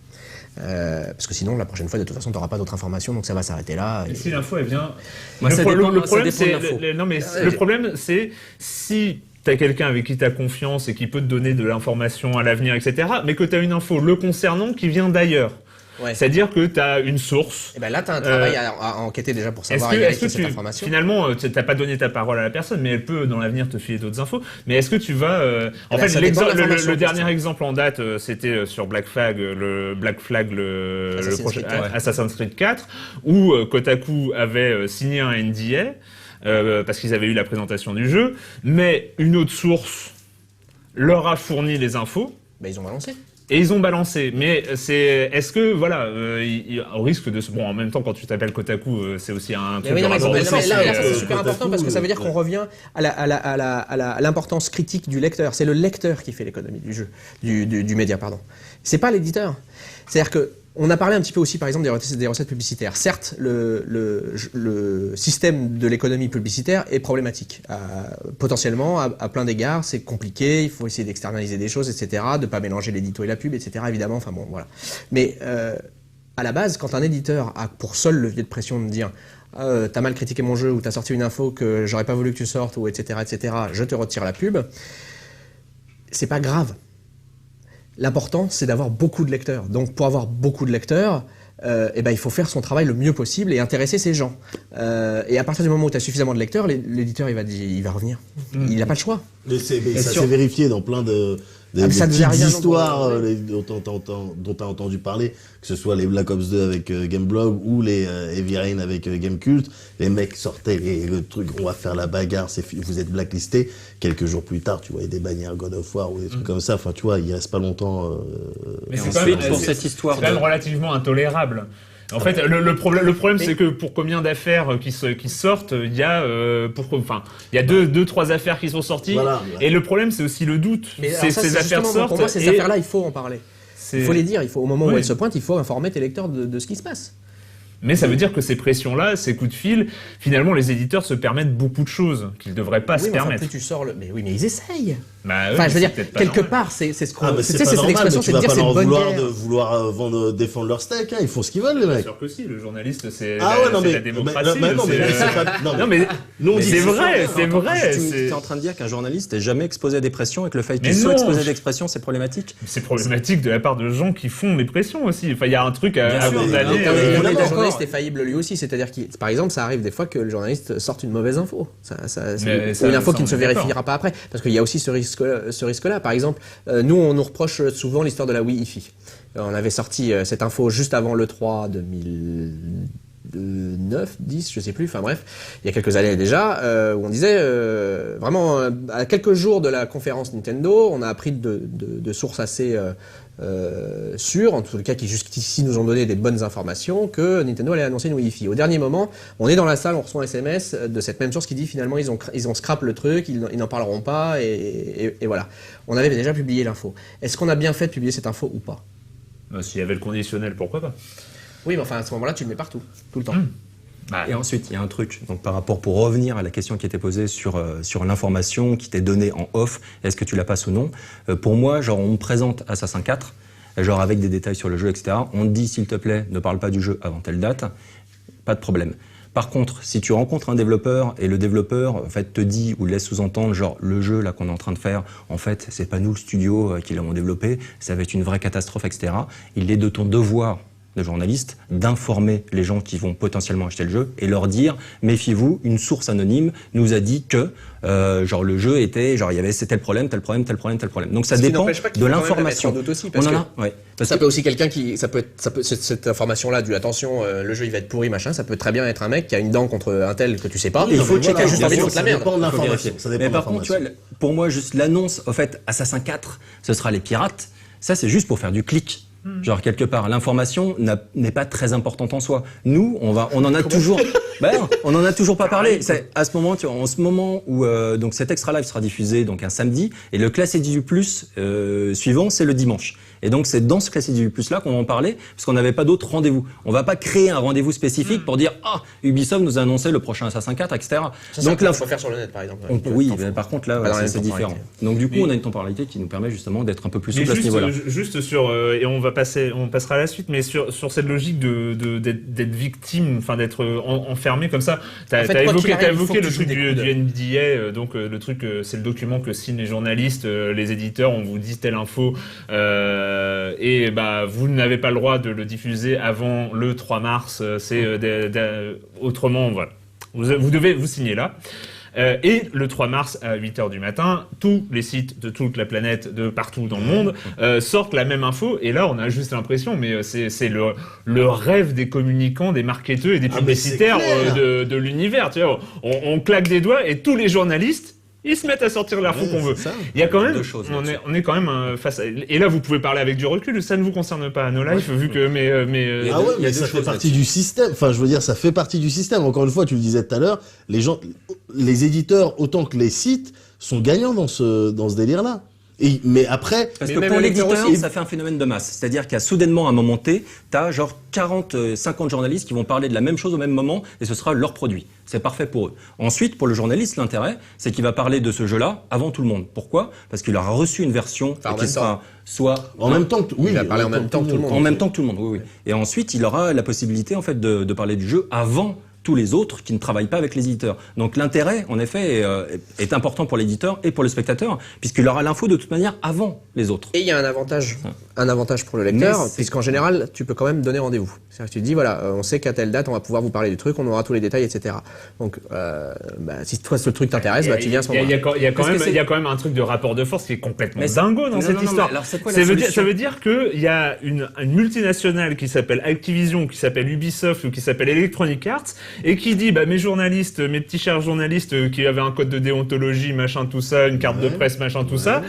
Parce que sinon, la prochaine fois, de toute façon, tu n'auras pas d'autres informations, donc ça va s'arrêter là. Et si l'info, elle vient... Le problème, c'est si tu as quelqu'un avec qui tu as confiance et qui peut te donner de l'information à l'avenir, etc., mais que tu as une info le concernant qui vient d'ailleurs. Ouais. C'est-à-dire que tu as une source. Et ben là, tu as un travail à enquêter déjà pour savoir vérifier cette information. Finalement, tu n'as pas donné ta parole à la personne, mais elle peut, dans l'avenir, te filer d'autres infos. Mais est-ce que tu vas... En fait, le dernier exemple en date, c'était sur Black Flag, Assassin's Creed 4, où Kotaku avait signé un NDA, parce qu'ils avaient eu la présentation du jeu, mais une autre source leur a fourni les infos. Ben, ils ont balancé. Et ils ont balancé, mais est-ce que, voilà, au risque de... Bon, en même temps, quand tu t'appelles Kotaku, c'est aussi un truc de rapport là, c'est super important parce que ça veut dire qu'on revient à l'importance critique du lecteur. C'est le lecteur qui fait l'économie du jeu, du média, pardon. C'est pas l'éditeur. C'est-à-dire que on a parlé un petit peu aussi, par exemple, des recettes publicitaires. Certes, le système de l'économie publicitaire est problématique. Potentiellement, à plein d'égards, c'est compliqué, il faut essayer d'externaliser des choses, etc., de ne pas mélanger l'édito et la pub, etc., évidemment, enfin bon, voilà. Mais à la base, quand un éditeur a pour seul levier de pression de dire « t'as mal critiqué mon jeu » ou « t'as sorti une info que j'aurais pas voulu que tu sortes » ou etc., je te retire la pub, c'est pas grave. L'important, c'est d'avoir beaucoup de lecteurs. Donc, pour avoir beaucoup de lecteurs, il faut faire son travail le mieux possible et intéresser ses gens. Et à partir du moment où tu as suffisamment de lecteurs, l'éditeur il va revenir. Il n'a pas le choix. Mais ça s'est vérifié dans plein de ça petites rien histoires dont tu as entendu parler, que ce soit les Black Ops 2 avec Gameblog ou les Heavy Rain avec Gamecult. Les mecs sortaient le truc, on va faire la bagarre, vous êtes blacklisté. Quelques jours plus tard, tu voyais des bannières God of War ou des trucs comme ça. Enfin, tu vois, il reste pas longtemps. Mais c'est ensuite, pour cette histoire quand même relativement intolérable. En fait, le problème, c'est que pour combien d'affaires qui sortent, il y a, il y a deux, trois affaires qui sont sorties. Voilà. Et le problème, c'est aussi le doute. Ces affaires sortent. Pour moi, ces affaires-là, il faut en parler. Il faut les dire. Au moment où Oui. elles se pointent, il faut informer tes lecteurs de ce qui se passe. Mais ça veut dire que ces pressions-là, ces coups de fil, finalement, les éditeurs se permettent beaucoup de choses qu'ils ne devraient pas se permettre. Plus tu sors mais ils essayent. Bah, Enfin, je veux dire, peut-être pas quelque normal. part, c'est ce qu'on. c'est pas cette normal, expression, mais c'est tu de vas dire pas c'est une leur bonne vouloir guerre. défendre leur steak, hein. Ils font ce qu'ils veulent, les Bien mecs. sûr que si, le journaliste, c'est mais la démocratie. non, mais nous on dit c'est vrai, c'est vrai. Tu es en train de dire qu'un journaliste n'est jamais exposé à des pressions et que le fait Mais qu'il soit non, exposé à des pressions, c'est problématique. C'est problématique de la part de gens qui font des pressions aussi. Enfin, il y a un truc à Bien sûr, condamner. mais Le d'accord. journaliste est faillible lui aussi, c'est-à-dire par exemple, ça arrive des fois que le journaliste sorte une mauvaise info, ou une info qui ne se vérifiera pas après, parce qu'il y a aussi ce risque-là. Par exemple, nous on nous reproche souvent l'histoire de la Wi-Fi. On avait sorti cette info juste avant l'E3 2009, 10, je sais plus, enfin bref, il y a quelques années déjà, où on disait vraiment à quelques jours de la conférence Nintendo, on a appris de sources assez sûres, en tout cas qui jusqu'ici nous ont donné des bonnes informations, que Nintendo allait annoncer une Wi-Fi. Au dernier moment, on est dans la salle, on reçoit un SMS de cette même source qui dit finalement ils ont scrap le truc, ils n'en parleront pas, et voilà. On avait déjà publié l'info. Est-ce qu'on a bien fait de publier cette info ou pas? S'il y avait le conditionnel, pourquoi pas? Oui, mais enfin à ce moment-là, tu le mets partout, tout le temps. Bah, Et ensuite, il y a un truc, donc par rapport, pour revenir à la question qui était posée sur l'information qui t'est donnée en off, est-ce que tu la passes ou non? Pour moi, genre, on me présente Assassin 4, genre avec des détails sur le jeu, etc. On te dit, s'il te plaît, ne parle pas du jeu avant telle date, pas de problème. Par contre, si tu rencontres un développeur et le développeur en fait te dit ou laisse sous-entendre genre le jeu là qu'on est en train de faire, en fait c'est pas nous le studio qui l'avons développé, ça va être une vraie catastrophe, etc. Il est de ton devoir de journaliste d'informer les gens qui vont potentiellement acheter le jeu et leur dire méfiez-vous, une source anonyme nous a dit que genre le jeu était genre il y avait c'était le problème, tel problème. Donc ça dépend de l'information. Ça peut aussi quelqu'un cette information-là du attention, le jeu il va être pourri machin, ça peut très bien être un mec qui a une dent contre un tel que tu sais pas. Oui, il faut checker voilà, juste envie de foutre la merde. Ça dépend de l'information. Mais par contre, tu vois, pour moi juste l'annonce au fait Assassin 4, ce sera les pirates. Ça c'est juste pour faire du clic. Genre quelque part, l'information n'est pas très importante en soi. Nous, on en a toujours, on en a toujours pas parlé. C'est à ce moment, tu vois, en ce moment où donc cet extra live sera diffusé donc un samedi et le classé 18+ suivant c'est le dimanche. Et donc c'est dans ce classé 18+ là qu'on va en parler parce qu'on n'avait pas d'autres rendez-vous. On va pas créer un rendez-vous spécifique pour dire Ubisoft nous a annoncé le prochain Assassin 4, etc. Donc là, on peut faire sur le net par exemple. Oui, mais par contre là c'est différent. Donc du coup, on a une temporalité qui nous permet justement d'être un peu plus souple à ce niveau-là. Juste sur et on passera à la suite, mais sur cette logique d'être victime, enfin d'être enfermé comme ça. T'as évoqué le truc du NDA, donc le truc, c'est le document que signent les journalistes, les éditeurs. On vous dit telle info. Et vous n'avez pas le droit de le diffuser avant le 3 mars. Autrement, voilà. Vous devez vous signer là. Et le 3 mars à 8h du matin, tous les sites de toute la planète, de partout dans le monde, sortent la même info. Et là, on a juste l'impression, mais c'est le rêve des communicants, des marketeurs et des publicitaires de l'univers. Tu vois, on claque des doigts et tous les journalistes, ils se mettent à sortir l'info qu'on veut. Il y a quand même, on est quand même face à, et là vous pouvez parler avec du recul, ça ne vous concerne pas à No Life, vu que, mais ça fait partie du système. Enfin, je veux dire, ça fait partie du système. Encore une fois, tu le disais tout à l'heure, les éditeurs, autant que les sites, sont gagnants dans ce délire-là. Mais après... Parce que pour l'éditeur, ça fait un phénomène de masse. C'est-à-dire qu'il y a soudainement, à un moment T, t'as genre 40, 50 journalistes qui vont parler de la même chose au même moment et ce sera leur produit. C'est parfait pour eux. Ensuite, pour le journaliste, l'intérêt, c'est qu'il va parler de ce jeu-là avant tout le monde. Pourquoi? Parce qu'il aura reçu une version qui sera soit... En même temps que... Oui, il va parler en même temps que tout le monde. En même temps que tout le monde, oui. Et ensuite, il aura la possibilité, en fait, de parler du jeu avant tous les autres qui ne travaillent pas avec les éditeurs. Donc l'intérêt, en effet, est important pour l'éditeur et pour le spectateur, puisqu'il aura l'info de toute manière avant les autres. Et il y a un avantage pour le lecteur, puisqu'en général, tu peux quand même donner rendez-vous. C'est-à-dire que tu te dis, voilà, on sait qu'à telle date, on va pouvoir vous parler du truc, on aura tous les détails, etc. Donc, si toi, ce truc t'intéresse, tu viens à ce moment-là. Il y a quand même un truc de rapport de force qui est complètement dingo dans cette histoire. Alors, c'est quoi ça veut dire qu'il y a une multinationale qui s'appelle Activision, qui s'appelle Ubisoft ou qui s'appelle Electronic Arts, et qui dit, mes journalistes, mes petits chers journalistes qui avaient un code de déontologie, machin, tout ça, une carte de presse, machin, tout ça,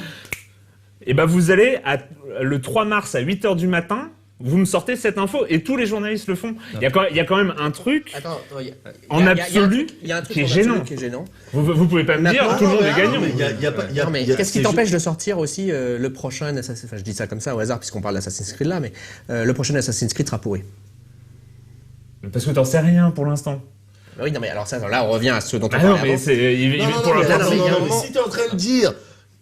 et vous allez, le 3 mars à 8h du matin, vous me sortez cette info, et tous les journalistes le font. Il y a quand même un truc, en absolu, qui est gênant. Vous pouvez pas me dire, tout le monde est gagnant. Mais qu'est-ce qui t'empêche de sortir aussi le prochain Assassin's Creed? Enfin, je dis ça comme ça au hasard, puisqu'on parle d'Assassin's Creed là, mais le prochain Assassin's Creed sera pourri. Parce que t'en sais rien pour l'instant. Oui, non, mais alors ça, là, on revient à ce dont on parlait non, avant. mais si t'es en train de dire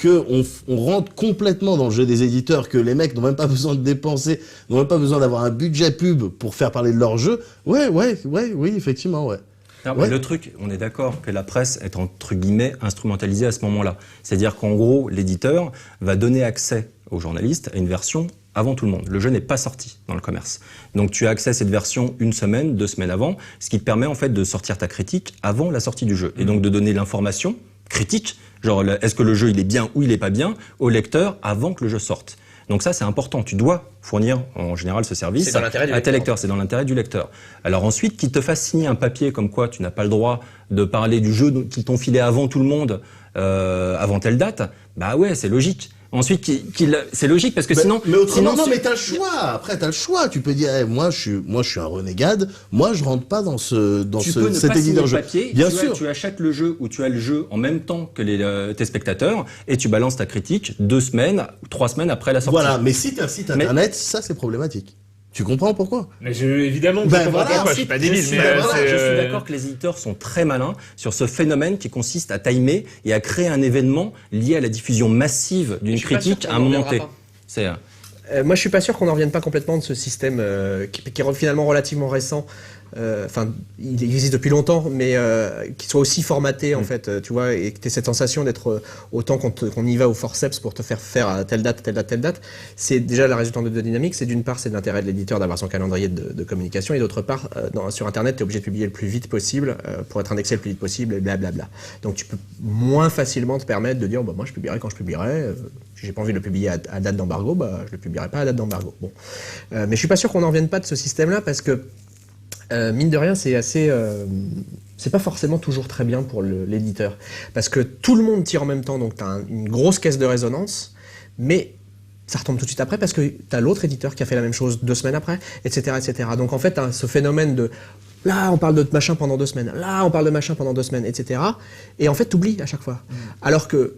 qu'on rentre complètement dans le jeu des éditeurs, que les mecs n'ont même pas besoin de dépenser, n'ont même pas besoin d'avoir un budget pub pour faire parler de leur jeu, oui, effectivement, ouais. Non, mais le truc, on est d'accord que la presse est entre guillemets instrumentalisée à ce moment-là. C'est-à-dire qu'en gros, l'éditeur va donner accès aux journalistes à une version avant tout le monde. Le jeu n'est pas sorti dans le commerce. Donc tu as accès à cette version 1 semaine, 2 semaines avant, ce qui te permet en fait de sortir ta critique avant la sortie du jeu. Et donc de donner l'information critique, genre est-ce que le jeu il est bien ou il est pas bien, au lecteur avant que le jeu sorte. Donc ça c'est important, tu dois fournir en général ce service à tes lecteurs, c'est dans l'intérêt du lecteur. Alors ensuite qu'il te fasse signer un papier comme quoi tu n'as pas le droit de parler du jeu qu'ils t'ont filé avant tout le monde, avant telle date, ouais c'est logique. Ensuite, c'est logique parce que sinon. Mais autrement, mais t'as le choix. Après, t'as le choix. Tu peux dire, moi, je suis un renégade. Moi, je rentre pas dans cet éditeur jeu. Bien sûr. Tu achètes le jeu ou tu as le jeu en même temps que tes spectateurs et tu balances ta critique 2 semaines ou 3 semaines après la sortie. Voilà. Mais si t'as un site internet, ça, c'est problématique. Tu comprends pourquoi? Mais évidemment, je suis pas débile. Je suis d'accord que les éditeurs sont très malins sur ce phénomène qui consiste à timer et à créer un événement lié à la diffusion massive d'une critique à un moment T. Moi, je suis pas sûr qu'on n'en revienne pas complètement de ce système qui est finalement relativement récent. Il existe depuis longtemps, mais qui soit aussi formaté en fait, tu vois, et que tu aies cette sensation d'être autant qu'on y va au forceps pour te faire à telle date. C'est déjà la résultante de dynamique. C'est d'une part, c'est de l'intérêt de l'éditeur d'avoir son calendrier de communication, et d'autre part, sur Internet, tu es obligé de publier le plus vite possible pour être indexé le plus vite possible, et blablabla. Donc tu peux moins facilement te permettre de dire, moi je publierai quand je publierai. Si j'ai pas envie de le publier à date d'embargo, je le publierai pas à date d'embargo. Bon, mais je suis pas sûr qu'on n'en revienne pas de ce système-là parce que mine de rien, c'est assez, c'est pas forcément toujours très bien pour l'éditeur, parce que tout le monde tire en même temps, donc t'as une grosse caisse de résonance, mais ça retombe tout de suite après parce que t'as l'autre éditeur qui a fait la même chose 2 semaines après, etc., etc. Donc en fait, t'as ce phénomène de là, on parle de machin pendant 2 semaines, là, on parle de machin pendant 2 semaines, etc. Et en fait, t'oublies à chaque fois. Alors que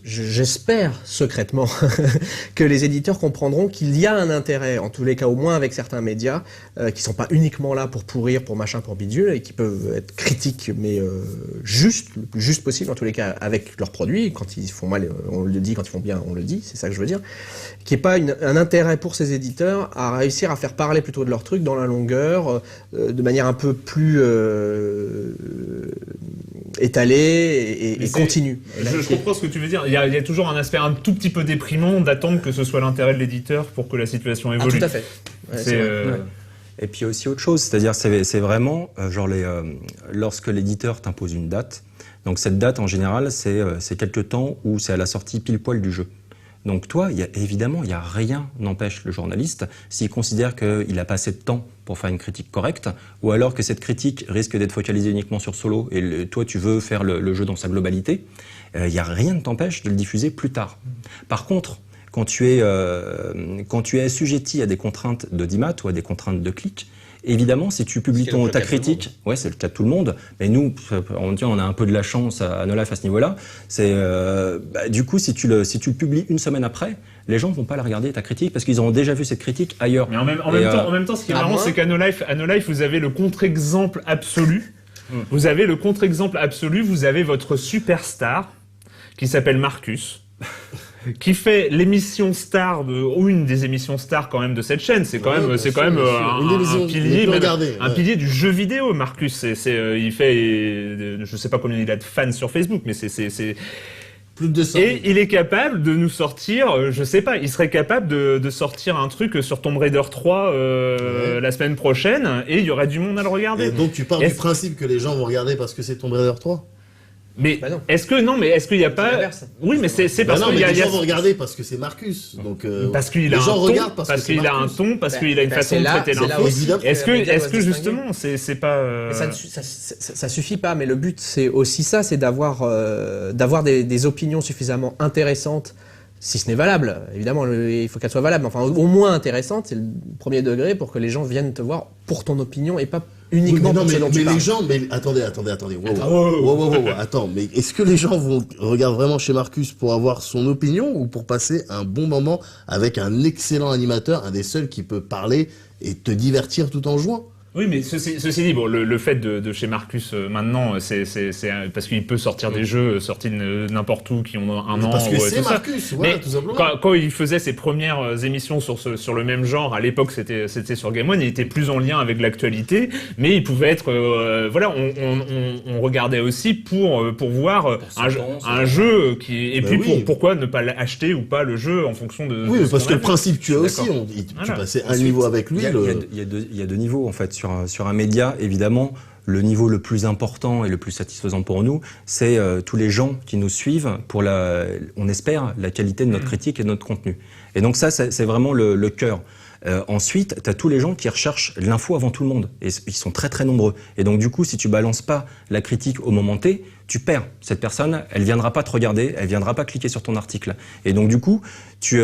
j'espère secrètement que les éditeurs comprendront qu'il y a un intérêt, en tous les cas au moins avec certains médias, qui sont pas uniquement là pour pourrir, pour machin, pour bidule, et qui peuvent être critiques, mais le plus juste possible, en tous les cas avec leurs produits. Quand ils font mal, on le dit, quand ils font bien, on le dit, c'est ça que je veux dire. Qu'il n'y ait pas un intérêt pour ces éditeurs à réussir à faire parler plutôt de leur truc dans la longueur, de manière un peu plus étalée et continue. Je comprends ce que tu veux dire. Il y a toujours un aspect un tout petit peu déprimant d'attendre que ce soit l'intérêt de l'éditeur pour que la situation évolue. Ah, tout à fait. Ouais, Et puis aussi autre chose, c'est-à-dire c'est vraiment lorsque l'éditeur t'impose une date. Donc cette date en général c'est quelques temps où c'est à la sortie pile poil du jeu. Donc toi, évidemment, il y a rien n'empêche le journaliste, s'il considère qu'il n'a pas assez de temps pour faire une critique correcte, ou alors que cette critique risque d'être focalisée uniquement sur Solo, et toi tu veux faire le jeu dans sa globalité, il y a rien ne t'empêche de le diffuser plus tard. Par contre, quand tu es assujetti à des contraintes d'audimat ou à des contraintes de clic, évidemment, si tu publies ta critique, ouais, c'est le cas de tout le monde, mais nous, on a un peu de la chance à No Life à ce niveau-là, du coup, si tu le publies 1 semaine après, les gens vont pas la regarder, ta critique, parce qu'ils auront déjà vu cette critique ailleurs. Mais en même temps, ce qui est marrant, c'est qu'à No Life, vous avez le contre-exemple absolu. Vous avez le contre-exemple absolu, vous avez votre superstar, qui s'appelle Marcus, qui fait l'émission star ou une des émissions stars quand même de cette chaîne. C'est quand même, un pilier, un pilier du jeu vidéo. Marcus, il fait, je sais pas combien il a de fans sur Facebook, mais c'est plus de 200. Et il est capable de nous sortir, je sais pas, il serait capable de sortir un truc sur Tomb Raider 3 la semaine prochaine, et il y aurait du monde à le regarder. Et donc tu pars du principe que les gens vont regarder parce que c'est Tomb Raider 3 ? Mais est-ce qu'il y a pas Oui, mais c'est parce que les gens vont regarder parce que c'est Marcus. Donc parce qu'il a un ton, parce qu'il a un ton, parce qu'il a une façon de traiter l'info. Est-ce que justement c'est pas ça suffit pas, mais le but c'est aussi ça, c'est d'avoir des opinions suffisamment intéressantes, si ce n'est valable. Évidemment, il faut qu'elles soient valables, enfin au moins intéressantes, c'est le premier degré pour que les gens viennent te voir pour ton opinion et pas uniquement pour ce dont tu parles. Les gens, attendez. Attends, mais est-ce que les gens regardent vraiment chez Marcus pour avoir son opinion ou pour passer un bon moment avec un excellent animateur, un des seuls qui peut parler et te divertir tout en jouant? Oui, mais ceci dit, bon, le fait de chez Marcus maintenant, c'est parce qu'il peut sortir des jeux sortis de n'importe où qui ont un an. Parce que c'est tout Marcus, ça. voilà, mais tout simplement. Quand il faisait ses premières émissions sur le même genre, à l'époque c'était sur Game One, il était plus en lien avec l'actualité, mais il pouvait être, voilà, on regardait aussi pour voir un jeu qui, et puis pourquoi ne pas l'acheter ou pas le jeu en fonction de. Oui, parce que le principe tu as aussi, tu passais un niveau avec lui. Il y a deux niveaux en fait. Sur un média, évidemment, le niveau le plus important et le plus satisfaisant pour nous, c'est tous les gens qui nous suivent pour on espère, la qualité de notre critique et de notre contenu. Et donc ça, c'est vraiment le cœur. Ensuite, tu as tous les gens qui recherchent l'info avant tout le monde. Et ils sont très très nombreux. Et donc du coup, si tu balances pas la critique au moment T, tu perds. Cette personne, elle viendra pas te regarder, elle viendra pas cliquer sur ton article. Et donc du coup, tu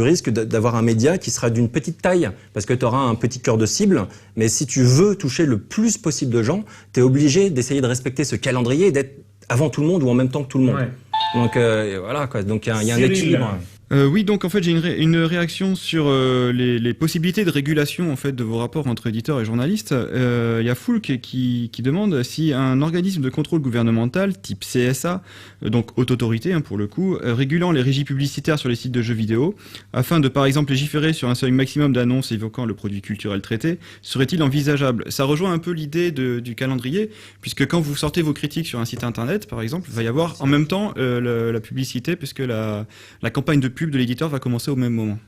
risques d'avoir un média qui sera d'une petite taille, parce que tu auras un petit cœur de cible. Mais si tu veux toucher le plus possible de gens, tu es obligé d'essayer de respecter ce calendrier et d'être avant tout le monde ou en même temps que tout le monde. Ouais. Donc voilà quoi. Donc il y a un équilibre. Oui, donc en fait j'ai une réaction sur les possibilités de régulation en fait de vos rapports entre éditeurs et journalistes. Il y a Foulk qui demande si un organisme de contrôle gouvernemental type CSA, donc haute autorité pour le coup, régulant les régies publicitaires sur les sites de jeux vidéo, afin de par exemple légiférer sur un seuil maximum d'annonces évoquant le produit culturel traité, serait-il envisageable? Ça rejoint un peu l'idée du calendrier, puisque quand vous sortez vos critiques sur un site internet par exemple, il va y avoir en même temps la publicité, puisque la campagne de pub de l'éditeur va commencer au même moment.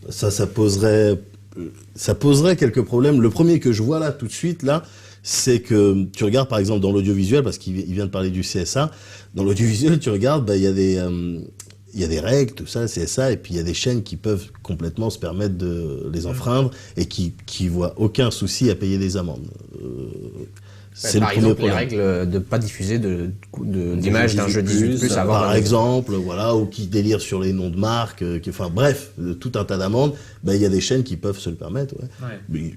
Ça poserait quelques problèmes. Le premier que je vois là tout de suite là, c'est que tu regardes par exemple dans l'audiovisuel, parce qu'il vient de parler du CSA, dans l'audiovisuel tu regardes, il y a des règles, tout ça, CSA, et puis il y a des chaînes qui peuvent complètement se permettre de les enfreindre et qui voient aucun souci à payer des amendes. C'est par exemple les règles de pas diffuser d'images d'un jeu 18+ avant. Par exemple, voilà, ou qui délirent sur les noms de marques, enfin bref, tout un tas d'amendes. Il y a des chaînes qui peuvent se le permettre. Ouais. Mais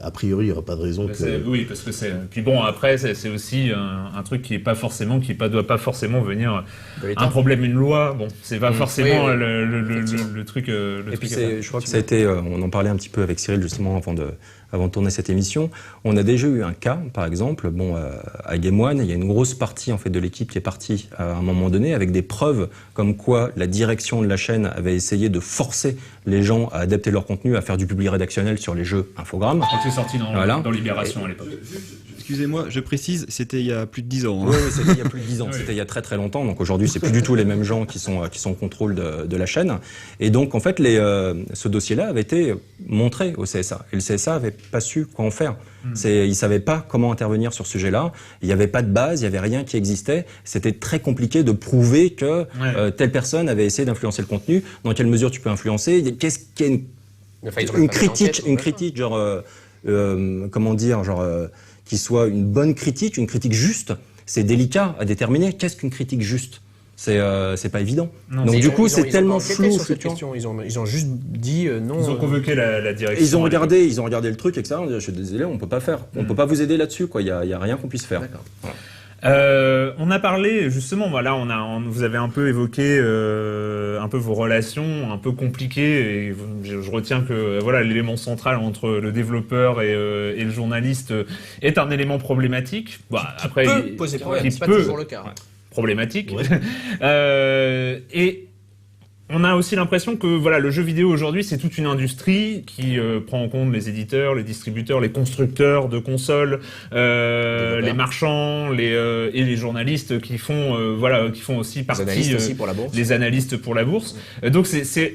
a priori, il n'y aura pas de raison que. Oui, parce que c'est. Puis bon, après, c'est aussi un truc qui est pas forcément, doit pas forcément venir. Un problème, une loi. Bon, c'est pas forcément le truc. Et puis je crois que ça a été. On en parlait un petit peu avec Cyril justement avant de tourner cette émission. On a déjà eu un cas, par exemple, à Game One, il y a une grosse partie en fait de l'équipe qui est partie à un moment donné avec des preuves comme quoi la direction de la chaîne avait essayé de forcer les gens à adapter leur contenu, à faire du public rédactionnel sur les jeux infogrammes. Quand c'est sorti dans Libération à l'époque. Excusez-moi, je précise, c'était il y a plus de 10 ans. Oui, c'était il y a plus de 10 ans. C'était il y a très très longtemps. Donc aujourd'hui, c'est plus du tout les mêmes gens qui sont au contrôle de la chaîne. Et donc en fait, ce dossier-là avait été montré au CSA. Et le CSA avait pas su quoi en faire. Il savait pas comment intervenir sur ce sujet-là. Il n'y avait pas de base, il y avait rien qui existait. C'était très compliqué de prouver que telle personne avait essayé d'influencer le contenu. Dans quelle mesure tu peux influencer? Qu'est-ce qu'il y a une critique, genre comment dire, genre qui soit une bonne critique, une critique juste. C'est délicat à déterminer. Qu'est-ce qu'une critique juste? C'est pas évident. Non, donc du coup, c'est tellement flou sur cette question. Ils ont juste dit non. Ils ont convoqué la direction. Ils ont regardé le truc, etc. Je suis désolé, on peut pas faire. On peut pas vous aider là-dessus, quoi. Il y a rien qu'on puisse faire. D'accord. Voilà. On a parlé justement, voilà, vous avez un peu évoqué un peu vos relations un peu compliquées, et je retiens que voilà, l'élément central entre le développeur et le journaliste est un élément problématique. Qui peut poser problème, c'est pas toujours le cas. problématique. Ouais. Et on a aussi l'impression que voilà, le jeu vidéo aujourd'hui, c'est toute une industrie qui prend en compte les éditeurs, les distributeurs, les constructeurs de consoles, les marchands, et les journalistes qui font qui font aussi partie, Les analystes aussi pour la bourse. les analystes pour la bourse. Donc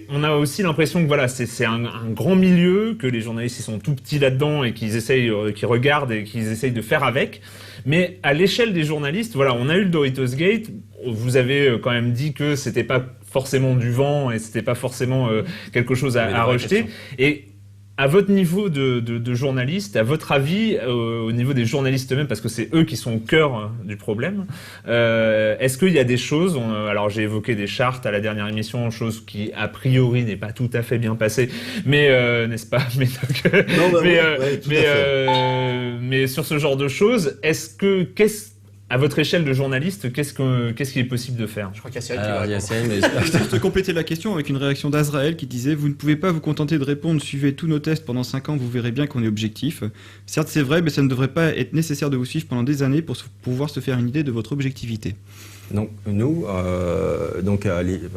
on a aussi l'impression que voilà, c'est un grand milieu, que les journalistes ils sont tout petits là-dedans et qu'ils essayent, qu'ils regardent et qu'ils essayent de faire avec. Mais à l'échelle des journalistes, voilà, on a eu le Doritos Gate. Vous avez quand même dit que c'était pas forcément du vent et c'était pas forcément quelque chose à rejeter. Et à votre niveau de journaliste, à votre avis, au niveau des journalistes eux-mêmes, parce que c'est eux qui sont au cœur du problème, est-ce qu'il y a des choses, alors j'ai évoqué des chartes à la dernière émission, chose qui a priori n'est pas tout à fait bien passée, mais n'est-ce pas? Mais sur ce genre de choses, à votre échelle de journaliste, qu'est-ce qui est possible de faire? Je crois qu'il y a Cyril qui va répondre. Je vais juste compléter la question avec une réaction d'Azraël qui disait « Vous ne pouvez pas vous contenter de répondre, suivez tous nos tests pendant 5 ans, vous verrez bien qu'on est objectif. Certes, c'est vrai, mais ça ne devrait pas être nécessaire de vous suivre pendant des années pour pouvoir se faire une idée de votre objectivité. » Donc nous,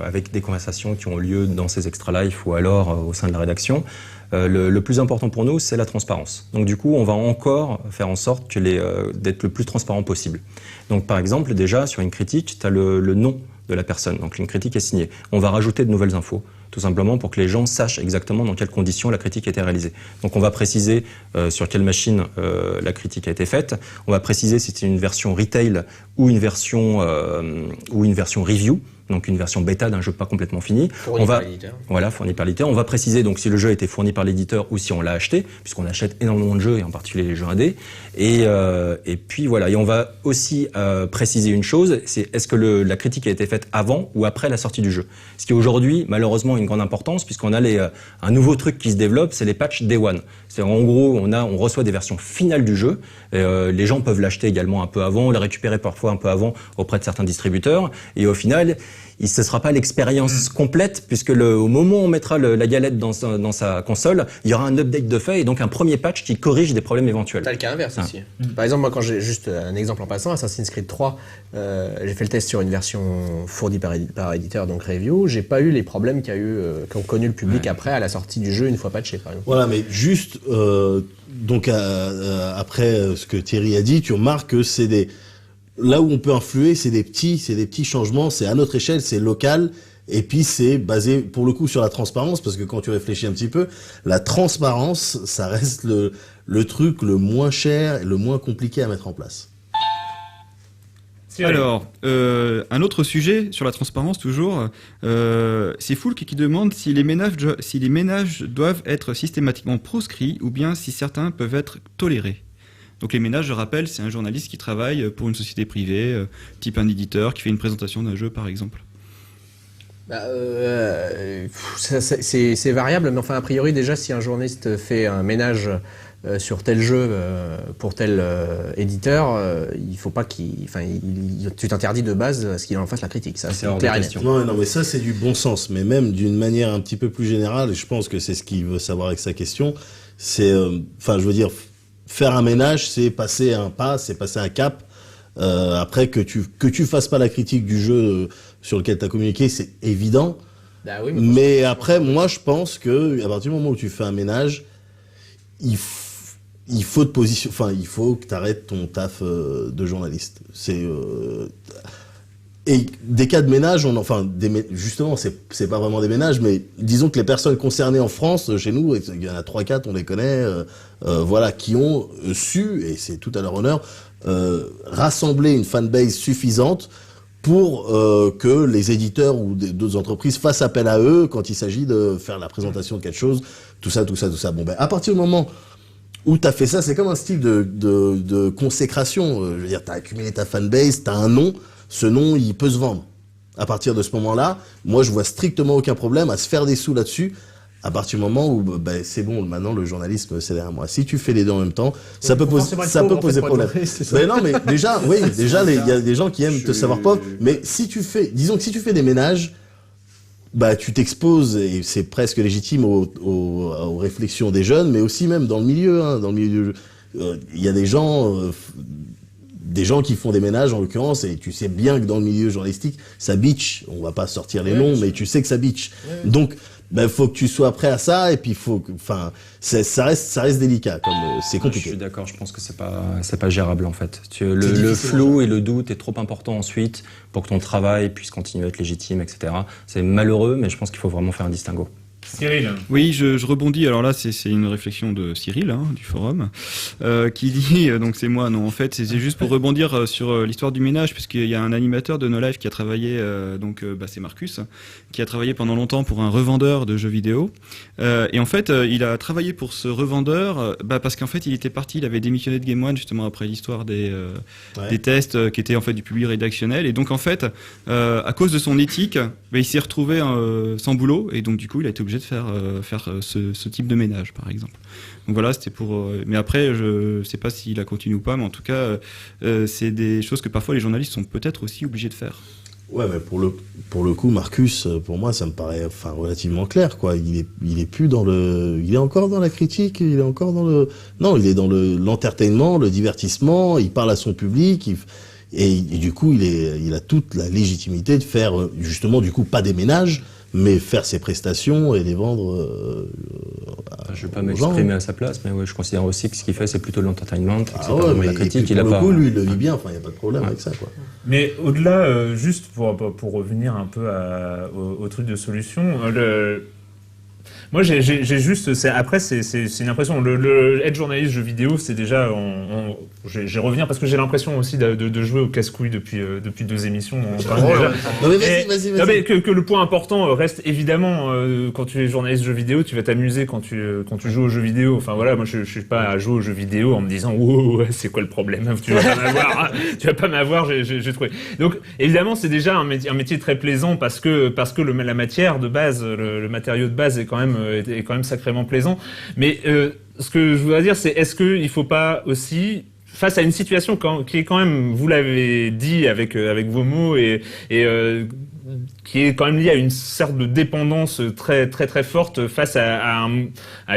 avec des conversations qui ont lieu dans ces extra live ou alors au sein de la rédaction, le plus important pour nous, c'est la transparence. Donc du coup, on va encore faire en sorte que d'être le plus transparent possible. Donc par exemple, déjà sur une critique, tu as le nom de la personne. Donc une critique est signée. On va rajouter de nouvelles infos, tout simplement pour que les gens sachent exactement dans quelles conditions la critique a été réalisée. Donc on va préciser sur quelle machine la critique a été faite. On va préciser si c'est une version retail ou une version review. Donc une version bêta d'un jeu pas complètement fini. Fourni par l'éditeur. Voilà, fourni par l'éditeur. On va préciser donc si le jeu a été fourni par l'éditeur ou si on l'a acheté, puisqu'on achète énormément de jeux et en particulier les jeux indés. Et puis voilà. Et on va aussi préciser une chose, c'est est-ce que la critique a été faite avant ou après la sortie du jeu. Ce qui aujourd'hui malheureusement a une grande importance puisqu'on a un nouveau truc qui se développe, c'est les patchs Day One. C'est en gros on reçoit des versions finales du jeu. Les gens peuvent l'acheter également un peu avant, le récupérer parfois un peu avant auprès de certains distributeurs. Et au final, ce ne sera pas l'expérience complète, puisque au moment où on mettra la galette dans sa console, il y aura un update de fait et donc un premier patch qui corrige des problèmes éventuels. T'as le cas inverse aussi. Par exemple, moi, quand j'ai juste un exemple en passant, Assassin's Creed 3, j'ai fait le test sur une version fournie par éditeur, donc review. J'ai pas eu les problèmes qu'ont connu le public après à la sortie du jeu une fois patché, par exemple. Voilà, mais juste après ce que Thierry a dit, tu remarques que c'est là où on peut influer, c'est des petits changements, c'est à notre échelle, c'est local, et puis c'est basé pour le coup sur la transparence, parce que quand tu réfléchis un petit peu, la transparence, ça reste le truc le moins cher et le moins compliqué à mettre en place. Alors, un autre sujet sur la transparence toujours, c'est Foulk qui demande si les ménages doivent être systématiquement proscrits ou bien si certains peuvent être tolérés. Donc les ménages, je rappelle, c'est un journaliste qui travaille pour une société privée, type un éditeur, qui fait une présentation d'un jeu par exemple. C'est variable, mais enfin a priori déjà si un journaliste fait un ménage sur tel jeu pour tel éditeur, il faut pas tu t'interdis de base à ce qu'il en fasse la critique. Ça, c'est clair et net. Non, mais ça c'est du bon sens, mais même d'une manière un petit peu plus générale, et je pense que c'est ce qu'il veut savoir avec sa question, c'est, faire un ménage, c'est passer un pas, c'est passer un cap. Après que tu fasses pas la critique du jeu sur lequel tu as communiqué, c'est évident. Bah oui, mais après, moi, je pense que à partir du moment où tu fais un ménage, il faut il faut que tu arrêtes ton taf de journaliste. Et des cas de ménage, justement, c'est pas vraiment des ménages, mais disons que les personnes concernées en France, chez nous, il y en a 3-4, on les connaît, qui ont su, et c'est tout à leur honneur, rassembler une fanbase suffisante pour que les éditeurs ou d'autres entreprises fassent appel à eux quand il s'agit de faire la présentation de quelque chose, tout ça. Bon, à partir du moment où t'as fait ça, c'est comme un style de consécration. Je veux dire, t'as accumulé ta fanbase, t'as un nom. Ce nom, il peut se vendre. À partir de ce moment-là, moi, je vois strictement aucun problème à se faire des sous là-dessus. À partir du moment où, c'est bon, maintenant, le journalisme, c'est derrière moi. Si tu fais les deux en même temps, ça peut poser problème. Mais non, mais déjà, il y a des gens qui aiment te savoir pauvre. Mais disons que si tu fais des ménages, tu t'exposes, et c'est presque légitime aux réflexions des jeunes, mais aussi même dans le milieu, il y a des gens, des gens qui font des ménages en l'occurrence, et tu sais bien que dans le milieu journalistique, ça bitch. On va pas sortir les noms, mais tu sais que ça bitch. Donc, faut que tu sois prêt à ça, et puis ça reste délicat, comme c'est compliqué. Je suis d'accord, je pense que c'est pas gérable en fait. Le flou et le doute est trop important ensuite pour que ton travail puisse continuer à être légitime, etc. C'est malheureux, mais je pense qu'il faut vraiment faire un distinguo. Cyril. Oui, je rebondis. Alors là, c'est une réflexion de Cyril, du forum, qui dit, donc c'est moi, non, en fait, c'est juste pour rebondir sur l'histoire du ménage, puisqu'il y a un animateur de No Life qui a travaillé, c'est Marcus, qui a travaillé pendant longtemps pour un revendeur de jeux vidéo. Et en fait, il a travaillé pour ce revendeur, parce qu'en fait, il avait démissionné de Game One, justement, après l'histoire des tests, qui étaient en fait du public rédactionnel. Et donc, en fait, à cause de son éthique, il s'est retrouvé sans boulot, et donc, du coup, il a été obligé de faire ce type de ménage, par exemple. Donc voilà, c'était pour... mais après, je sais pas s'il a continué ou pas, mais en tout cas, c'est des choses que parfois les journalistes sont peut-être aussi obligés de faire. Ouais, mais pour le coup, Marcus, pour moi, ça me paraît relativement clair, quoi. Il est plus dans il est encore dans la critique, il est encore non, il est dans l'entertainment, le divertissement, il parle à son public, et du coup, il a toute la légitimité de faire, justement, du coup, pas des ménages, mais faire ses prestations et les vendre je vais pas m'exprimer à sa place, mais ouais, je considère aussi que ce qu'il fait, c'est plutôt l'entertainment, que c'est pas ouais, vraiment la critique. Pour le coup, lui, il le vit bien, il n'y a pas de problème avec ça, quoi. Mais au-delà, juste pour revenir un peu au truc de solution, moi, j'ai juste, après, c'est une impression. Être journaliste jeux vidéo, c'est déjà, j'ai revenir parce que j'ai l'impression aussi de jouer au casse-couille depuis 2 émissions. Non mais vas-y. Non mais que le point important reste évidemment quand tu es journaliste jeux vidéo, tu vas t'amuser quand tu joues aux jeux vidéo. Enfin voilà, moi je suis pas à jouer aux jeux vidéo en me disant wow, c'est quoi le problème, tu vas pas m'avoir, j'ai trouvé. Donc évidemment c'est déjà un métier très plaisant parce que la matière de base, le matériau de base est quand même sacrément plaisant. Mais ce que je voudrais dire, c'est est-ce qu'il faut pas aussi, face à une situation qui est quand même, vous l'avez dit avec vos mots et qui est quand même liée à une sorte de dépendance très très très forte face à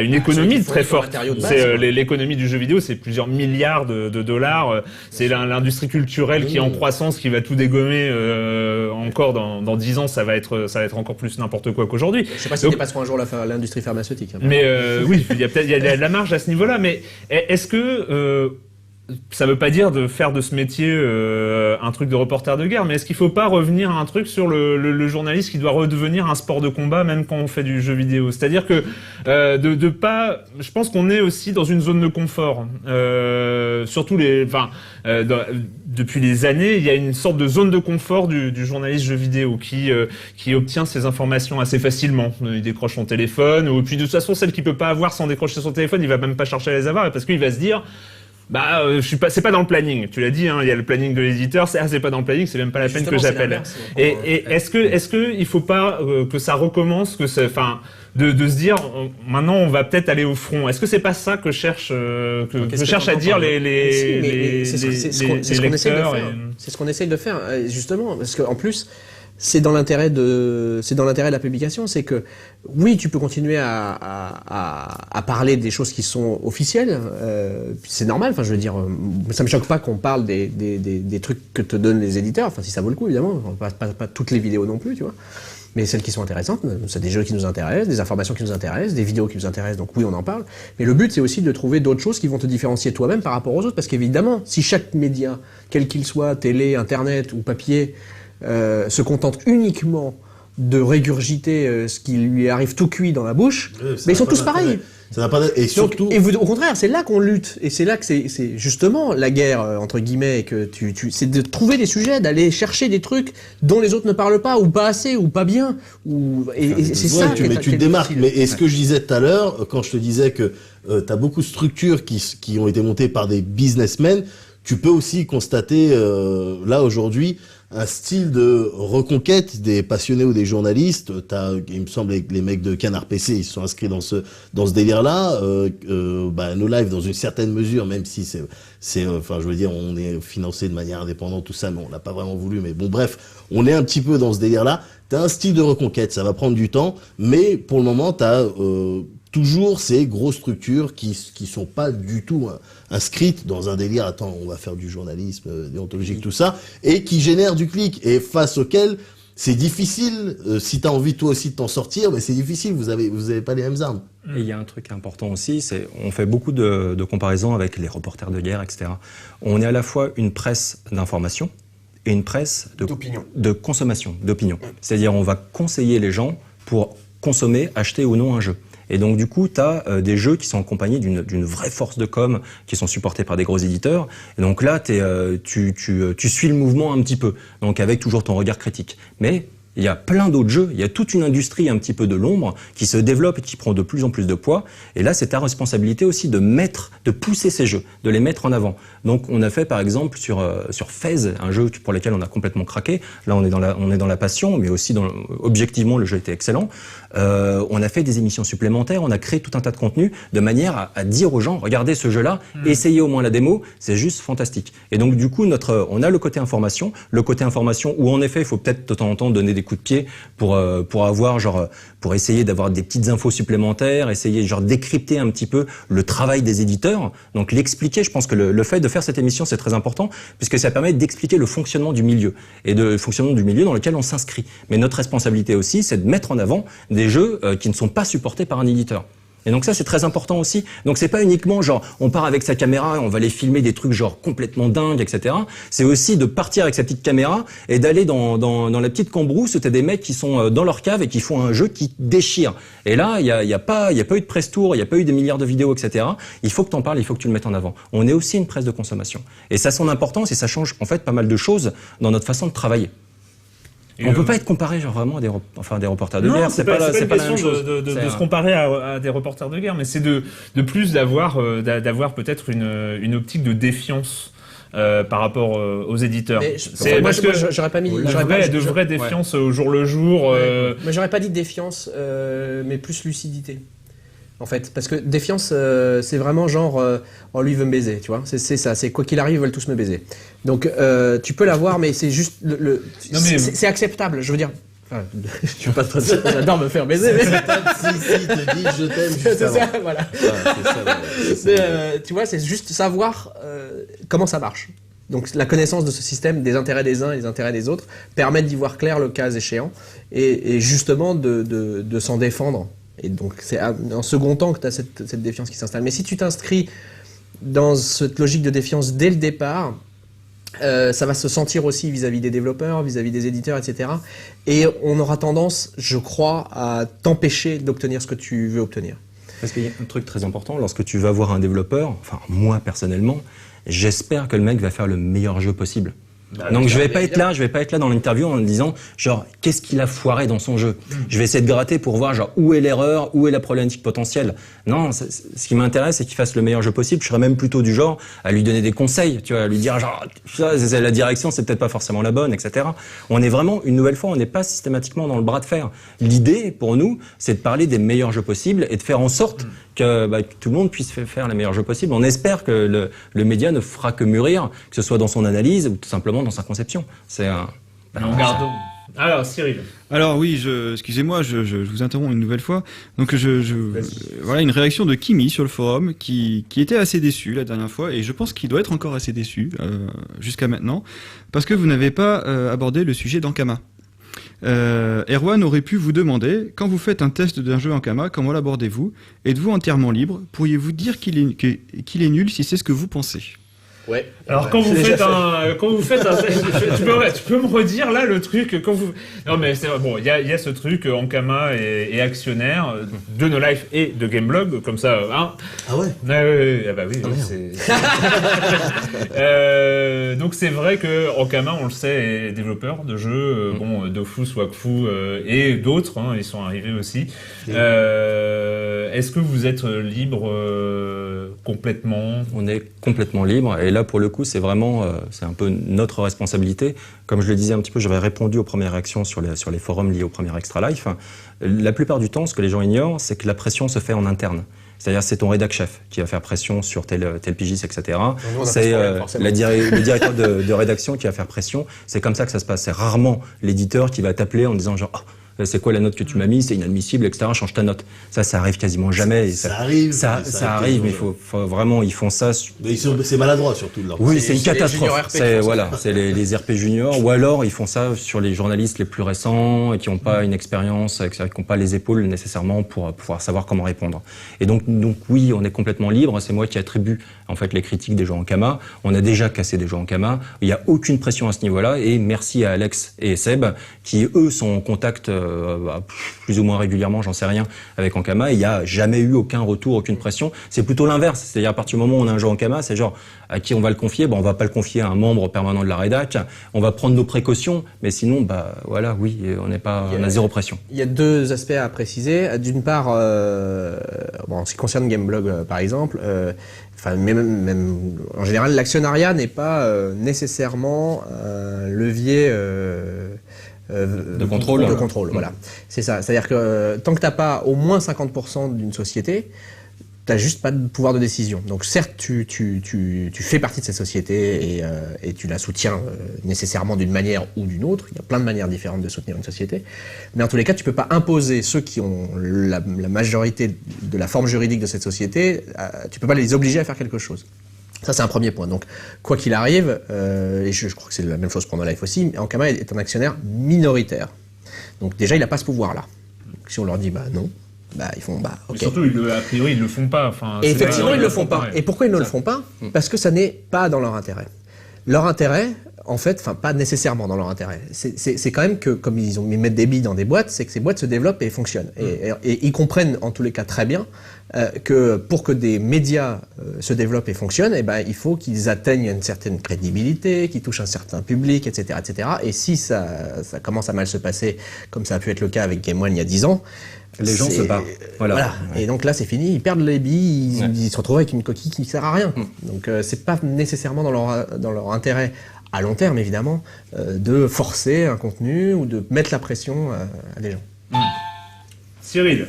une économie très forte. C'est l'économie du jeu vidéo, c'est plusieurs milliards de dollars. C'est l'industrie culturelle qui est en croissance, qui va tout dégommer encore dans 10 ans. Ça va être encore plus n'importe quoi qu'aujourd'hui. Je sais pas si dépasseront un jour l'industrie pharmaceutique. Mais oui, il y a de la marge à ce niveau-là. Mais est-ce que ça veut pas dire de faire de ce métier un truc de reporter de guerre, mais est-ce qu'il faut pas revenir à un truc sur le journaliste qui doit redevenir un sport de combat même quand on fait du jeu vidéo? C'est-à-dire que je pense qu'on est aussi dans une zone de confort. Surtout depuis des années, il y a une sorte de zone de confort du journaliste jeu vidéo qui obtient ses informations assez facilement. Il décroche son téléphone, ou puis de toute façon celle qu'il peut pas avoir sans décrocher son téléphone, il va même pas chercher à les avoir parce qu'il va se dire c'est pas dans le planning. Tu l'as dit, il y a le planning de l'éditeur. C'est pas dans le planning, c'est même pas la peine que j'appelle. Et est-ce que il faut pas que ça recommence, de se dire maintenant on va peut-être aller au front. Est-ce que c'est pas ça que cherche à dire les lecteurs? C'est ce qu'on essaye de faire justement, parce qu'en plus. C'est dans l'intérêt de la publication, c'est que oui, tu peux continuer à parler des choses qui sont officielles, c'est normal. Enfin, je veux dire, ça me choque pas qu'on parle des trucs que te donnent les éditeurs. Enfin, si ça vaut le coup, évidemment, pas toutes les vidéos non plus, tu vois. Mais celles qui sont intéressantes, c'est des jeux qui nous intéressent, des informations qui nous intéressent, des vidéos qui nous intéressent, donc oui, on en parle. Mais le but, c'est aussi de trouver d'autres choses qui vont te différencier toi-même par rapport aux autres, parce qu'évidemment, si chaque média, quel qu'il soit, télé, internet ou papier, se contente uniquement de régurgiter ce qui lui arrive tout cuit dans la bouche, mais ils sont tous pareils. Ça n'a pas et surtout. Donc, au contraire, c'est là qu'on lutte, et c'est là que c'est justement la guerre entre guillemets, et que c'est de trouver des sujets, d'aller chercher des trucs dont les autres ne parlent pas, ou pas assez, ou pas bien, et c'est ça. Mais tu te démarques. Mais ce que je disais tout à l'heure, quand je te disais que t'as beaucoup de structures qui ont été montées par des businessmen, tu peux aussi constater là aujourd'hui un style de reconquête des passionnés ou des journalistes. Il me semble que les mecs de Canard PC, ils se sont inscrits dans ce délire-là. No Life, dans une certaine mesure, même si je veux dire, on est financé de manière indépendante, tout ça, mais on l'a pas vraiment voulu. Mais bon, bref, on est un petit peu dans ce délire-là. T'as un style de reconquête, ça va prendre du temps, mais pour le moment, toujours ces grosses structures qui sont pas du tout inscrites dans un délire, attends, on va faire du journalisme déontologique, tout ça, et qui génèrent du clic, et face auquel c'est difficile, si tu as envie toi aussi de t'en sortir, mais c'est difficile, vous avez pas les mêmes armes. Et il y a un truc important aussi, c'est on fait beaucoup de comparaisons avec les reporters de guerre, etc. On est à la fois une presse d'information et une presse de consommation, d'opinion. C'est-à-dire on va conseiller les gens pour consommer, acheter ou non un jeu. Et donc du coup, tu as des jeux qui sont accompagnés d'une vraie force de com, qui sont supportés par des gros éditeurs. Et donc là, tu suis le mouvement un petit peu, donc avec toujours ton regard critique. Mais il y a plein d'autres jeux, il y a toute une industrie un petit peu de l'ombre qui se développe et qui prend de plus en plus de poids. Et là, c'est ta responsabilité aussi de pousser ces jeux, de les mettre en avant. Donc, on a fait par exemple sur FaZe, un jeu pour lequel on a complètement craqué. Là, on est dans la passion, mais aussi objectivement, le jeu était excellent. On a fait des émissions supplémentaires, on a créé tout un tas de contenus de manière à dire aux gens, regardez ce jeu-là, essayez au moins la démo, c'est juste fantastique. Et donc, du coup, on a le côté information où en effet, il faut peut-être de temps en temps donner des coups de pied pour avoir pour essayer d'avoir des petites infos supplémentaires, essayer décrypter un petit peu le travail des éditeurs. Donc l'expliquer, je pense que le fait de faire cette émission c'est très important puisque ça permet d'expliquer le fonctionnement du milieu et le fonctionnement du milieu dans lequel on s'inscrit. Mais notre responsabilité aussi, c'est de mettre en avant des jeux qui ne sont pas supportés par un éditeur. Et donc ça, c'est très important aussi. Donc c'est pas uniquement on part avec sa caméra, on va aller filmer des trucs complètement dingues, etc. C'est aussi de partir avec sa petite caméra et d'aller dans la petite cambrousse où t'as des mecs qui sont dans leur cave et qui font un jeu qui déchire. Et là, il y a pas eu de press tour, il y a pas eu des milliards de vidéos, etc. Il faut que t'en parles, il faut que tu le mettes en avant. On est aussi une presse de consommation. Et ça a son importance et ça change en fait pas mal de choses dans notre façon de travailler. On peut pas être comparé vraiment à des reporters de guerre. C'est pas une question de se comparer à des reporters de guerre, mais c'est de plus d'avoir peut-être une optique de défiance par rapport aux éditeurs. J'aurais pas mis de vraie défiance au jour le jour. Mais j'aurais pas dit défiance, mais plus lucidité. En fait, parce que défiance, c'est vraiment lui veut me baiser, tu vois. C'est ça, c'est quoi qu'il arrive, ils veulent tous me baiser. Donc, tu peux l'avoir, mais c'est juste c'est acceptable. Je veux dire, je veux pas te dire, j'adore me faire baiser. Mais... si, te dis je t'aime. C'est ça, voilà. Tu vois, c'est juste savoir comment ça marche. Donc, la connaissance de ce système, des intérêts des uns et des intérêts des autres, permettent d'y voir clair le cas échéant et justement de s'en défendre. Et donc, c'est en second temps que tu as cette défiance qui s'installe. Mais si tu t'inscris dans cette logique de défiance dès le départ, ça va se sentir aussi vis-à-vis des développeurs, vis-à-vis des éditeurs, etc. Et on aura tendance, je crois, à t'empêcher d'obtenir ce que tu veux obtenir. Parce qu'il y a un truc très important, lorsque tu vas voir un développeur, enfin moi personnellement, j'espère que le mec va faire le meilleur jeu possible. Donc je vais pas être là dans l'interview en me disant qu'est-ce qu'il a foiré dans son jeu. Je vais essayer de gratter pour voir où est l'erreur, où est la problématique potentielle. Non, ce qui m'intéresse c'est qu'il fasse le meilleur jeu possible. Je serais même plutôt du genre à lui donner des conseils, tu vois, à lui dire la direction c'est peut-être pas forcément la bonne, etc. On est vraiment une nouvelle fois, on n'est pas systématiquement dans le bras de fer. L'idée pour nous c'est de parler des meilleurs jeux possibles et de faire en sorte que tout le monde puisse faire les meilleurs jeux possibles. On espère que le média ne fera que mûrir, que ce soit dans son analyse ou tout simplement dans sa conception. C'est un... Alors, Cyril. Alors oui, excusez-moi, je vous interromps une nouvelle fois. Donc voilà une réaction de Kimi sur le forum qui était assez déçu la dernière fois et je pense qu'il doit être encore assez déçu jusqu'à maintenant parce que vous n'avez pas abordé le sujet d'Ankama. Erwan aurait pu vous demander, quand vous faites un test d'un jeu Ankama, comment l'abordez-vous? Êtes-vous entièrement libre? Pourriez-vous dire qu'il est nul si c'est ce que vous pensez? Ouais. Alors quand vous faites un tu peux me redire là le truc quand vous non mais c'est bon il y a ce truc Ankama est actionnaire de No Life et de Gameblog comme ça hein. Ah ouais. Donc c'est vrai que Ankama on le sait est développeur de jeux Dofus, Wakfu et d'autres ils sont arrivés aussi. Est-ce que vous êtes libre complètement? On est complètement libre et là pour le coup c'est vraiment c'est un peu notre responsabilité. Comme je le disais un petit peu, j'avais répondu aux premières réactions sur les forums liés au premier Extra Life. La plupart du temps, ce que les gens ignorent, c'est que la pression se fait en interne. C'est-à-dire c'est ton rédac chef qui va faire pression sur tel pigiste, etc. C'est le directeur de rédaction qui va faire pression. C'est comme ça que ça se passe. C'est rarement l'éditeur qui va t'appeler en disant c'est quoi la note que tu m'as mise, c'est inadmissible, etc. Change ta note. Ça arrive quasiment jamais. Ça arrive. Ça arrive, mais faut vraiment, ils font ça. Mais c'est maladroit surtout de leur part. Oui, c'est une catastrophe. C'est voilà, c'est les RP juniors, ou alors ils font ça sur les journalistes les plus récents et qui n'ont pas une expérience, qui n'ont pas les épaules nécessairement pour pouvoir savoir comment répondre. Et donc oui, on est complètement libre. C'est moi qui attribue en fait les critiques des jeux en Kama. On a déjà cassé des jeux en Kama. Il n'y a aucune pression à ce niveau-là. Et merci à Alex et Seb qui eux sont en contact plus ou moins régulièrement, j'en sais rien, avec Ankama. Il n'y a jamais eu aucun retour, aucune pression. C'est plutôt l'inverse. C'est-à-dire à partir du moment où on a un jeu Ankama, c'est genre à qui on va le confier. On va pas le confier à un membre permanent de la rédac. On va prendre nos précautions, mais sinon, voilà, oui, on a zéro pression. Il y a deux aspects à préciser. D'une part, en ce qui concerne Gameblog, par exemple, même en général, l'actionnariat n'est pas nécessairement un levier de contrôle. Voilà. C'est ça. C'est-à-dire que tant que t'as pas au moins 50% d'une société, t'as juste pas de pouvoir de décision. Donc certes, tu fais partie de cette société et tu la soutiens nécessairement d'une manière ou d'une autre. Il y a plein de manières différentes de soutenir une société. Mais en tous les cas, tu peux pas imposer ceux qui ont la majorité de la forme juridique de cette société, tu peux pas les obliger à faire quelque chose. Ça, c'est un premier point. Donc, quoi qu'il arrive, et je crois que c'est la même chose pour No Life aussi, Ankama est un actionnaire minoritaire. Donc déjà, il n'a pas ce pouvoir-là. Donc, si on leur dit non, ils font ok. Mais surtout, a priori, ils le font pas. Enfin, et effectivement, ils le font pas. Et pourquoi ils ne le font pas ? Parce que ça n'est pas dans leur intérêt. Leur intérêt, en fait, pas nécessairement dans leur intérêt. C'est quand même que, comme ils mettent des billes dans des boîtes, c'est que ces boîtes se développent et fonctionnent. Et ils comprennent, en tous les cas, très bien que pour que des médias se développent et fonctionnent, il faut qu'ils atteignent une certaine crédibilité, qu'ils touchent un certain public, etc., etc. Et si ça commence à mal se passer, comme ça a pu être le cas avec Game One il y a 10 ans, les gens se barrent. Voilà. Et donc là, c'est fini. Ils perdent les billes. Ils se retrouvent avec une coquille qui ne sert à rien. Donc, c'est pas nécessairement dans leur intérêt, à long terme évidemment, de forcer un contenu ou de mettre la pression à des gens. Cyril.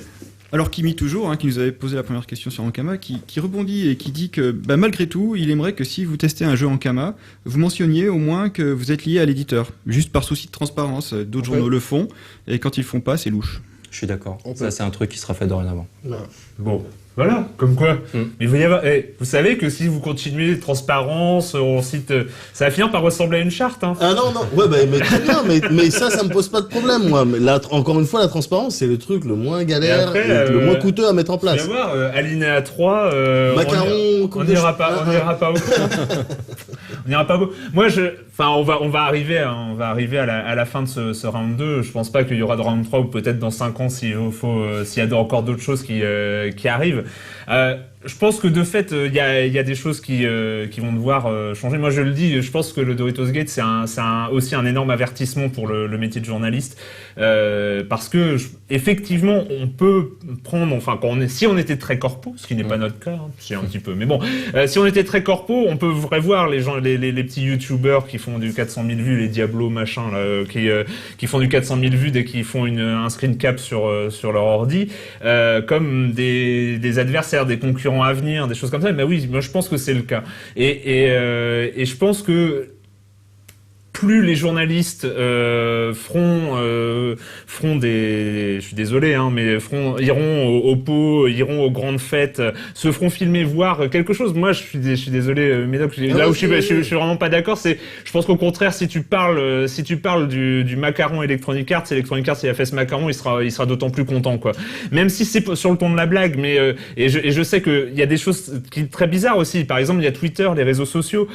Alors Kimi toujours, qui nous avait posé la première question sur Ankama, qui rebondit et qui dit que malgré tout, il aimerait que si vous testez un jeu Ankama, vous mentionniez au moins que vous êtes lié à l'éditeur, juste par souci de transparence. D'autres journaux le font, et quand ils le font pas, c'est louche. Je suis d'accord. Ça, c'est un truc qui sera fait dorénavant. Bon, voilà, comme quoi. Mais il va y avoir. Vous savez que si vous continuez transparence, on cite, ça va finir par ressembler à une charte. Hein. Ah non, ouais, mais très bien, mais ça me pose pas de problème, moi. Mais encore une fois, la transparence, c'est le truc le moins galère, et le moins coûteux à mettre en place. Tu vas voir, alinéa 3, macaron, on n'ira pas au on n'ira pas Moi, on va arriver à la fin de ce round 2. Je pense pas qu'il y aura de round 3 ou peut-être dans 5 ans s'il y a encore d'autres choses qui arrivent. Je pense que de fait, il y a des choses qui vont devoir changer. Moi, je le dis, je pense que le Doritos Gate, c'est aussi un énorme avertissement pour le métier de journaliste, parce que effectivement, on peut prendre, si on était très corpo, ce qui n'est pas notre cas, c'est un petit peu, mais bon, si on était très corpo, on peut voir les gens, les petits youtubeurs qui font du 400 000 vues, les Diablo machin là, qui font du 400 000 vues dès qu'ils font un screen cap sur leur ordi, comme des adversaires, des concurrents à venir, des choses comme ça. Mais oui, moi je pense que c'est le cas. Et je pense que plus les journalistes feront des, je suis désolé, mais iront au pot, iront aux grandes fêtes, se feront filmer, voir quelque chose. Moi, je suis désolé, Médoc, là où je suis vraiment pas d'accord, je pense qu'au contraire, si tu parles du macaron Electronic Arts, s'il a fait ce macaron, il sera d'autant plus content, quoi. Même si c'est sur le ton de la blague, mais et je sais que il y a des choses qui sont très bizarres aussi. Par exemple, il y a Twitter, les réseaux sociaux.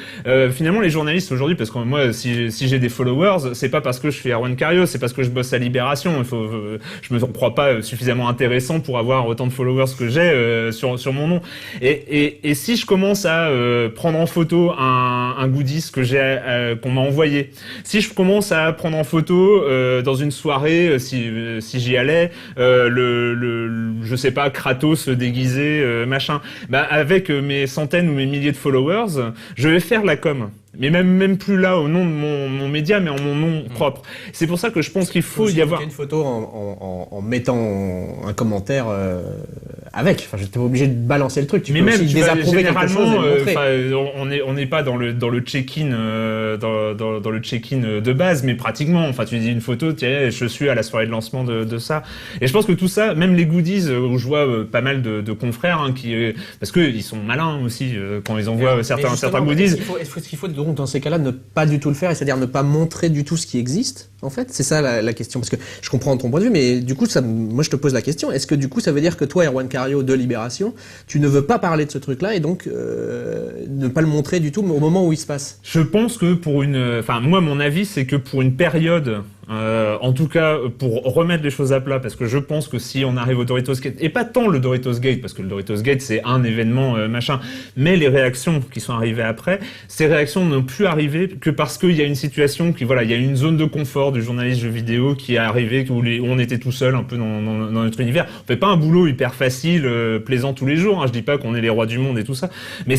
Finalement, les journalistes aujourd'hui, parce que moi, si j'ai des followers, c'est pas parce que je suis Erwan Cario, c'est parce que je bosse à Libération. Je me crois pas suffisamment intéressant pour avoir autant de followers que j'ai sur mon nom. Et si je commence à prendre en photo un goodies qu'on m'a envoyé, si je commence à prendre en photo dans une soirée, si j'y allais, je sais pas, Kratos déguisé, machin, avec mes centaines ou mes milliers de followers, je vais faire la com. Mais même plus là au nom de mon média, mais en mon nom propre. C'est pour ça que je pense qu'il faut y avoir une photo en mettant un commentaire avec. Enfin, j'étais obligé de balancer le truc. Tu mais peux même aussi tu vas, désapprouver quelque chose généralement, et le montrer. on n'est pas dans le check-in dans le check-in de base, mais pratiquement. Enfin, tu dis une photo, tiens, je suis à la soirée de lancement de ça. Et je pense que tout ça, même les goodies où je vois pas mal de confrères qui parce que ils sont malins aussi quand ils envoient certains goodies. Est-ce qu'il faut donc dans ces cas-là ne pas du tout le faire, c'est-à-dire ne pas montrer du tout ce qui existe en fait? C'est ça la question, parce que je comprends ton point de vue, mais du coup moi je te pose la question, est-ce que du coup ça veut dire que toi, Erwan Cario de Libération, tu ne veux pas parler de ce truc-là et donc ne pas le montrer du tout au moment où il se passe? Je pense que moi mon avis c'est que pour une période, en tout cas pour remettre les choses à plat, parce que je pense que si on arrive au Doritos Gate, et pas tant le Doritos Gate, parce que le Doritos Gate c'est un événement machin, mais les réactions qui sont arrivées après, ces réactions n'ont plus arrivé que parce qu'il y a une situation il y a une zone de confort du journaliste jeux vidéo qui est arrivée, où on était tout seul un peu dans notre univers. On fait pas un boulot hyper facile, plaisant tous les jours, hein. Je dis pas qu'on est les rois du monde et tout ça, mais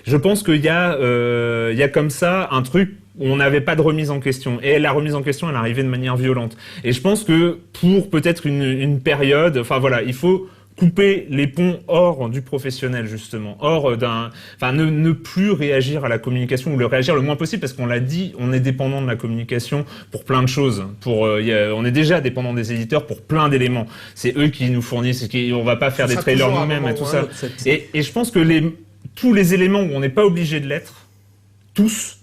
je pense qu'il y a comme ça un truc où on n'avait pas de remise en question. Et la remise en question, elle arrivait de manière violente. Et je pense que pour peut-être une période, il faut couper les ponts hors du professionnel, justement. Ne plus réagir à la communication, ou le réagir le moins possible, parce qu'on l'a dit, on est dépendant de la communication pour plein de choses. On est déjà dépendant des éditeurs pour plein d'éléments. C'est eux qui nous fournissent, on va pas faire des trailers nous-mêmes et tout ça. Et je pense que tous les éléments où on n'est pas obligé de l'être, tous,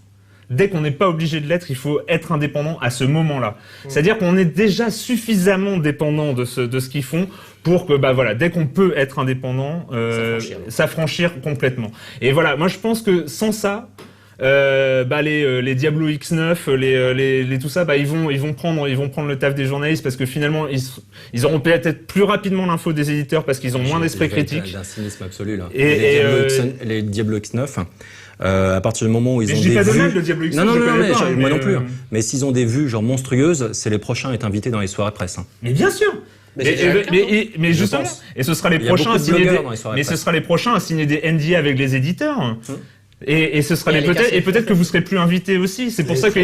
dès qu'on n'est pas obligé de l'être, il faut être indépendant à ce moment-là. C'est-à-dire qu'on est déjà suffisamment dépendant de ce qu'ils font pour que, dès qu'on peut être indépendant, s'affranchir complètement. Et voilà, moi je pense que sans ça, les Diablo X9, les tout ça, ils vont prendre le taf des journalistes, parce que finalement ils auront peut-être plus rapidement l'info des éditeurs parce qu'ils ont moins d'esprit critique. C'est un cynisme absolu là. Les Diablo X9. À partir du moment où ils ont des vues... le Diablo X9, non, moi non plus. Mais s'ils ont des vues genre monstrueuses, c'est les prochains à être invités dans les soirées presse. Mais bien sûr. Mais justement, et ce sera les prochains à signer ce sera les prochains à signer des NDA avec les éditeurs. Et ce sera peut-être que vous serez plus invités aussi. C'est pour ça que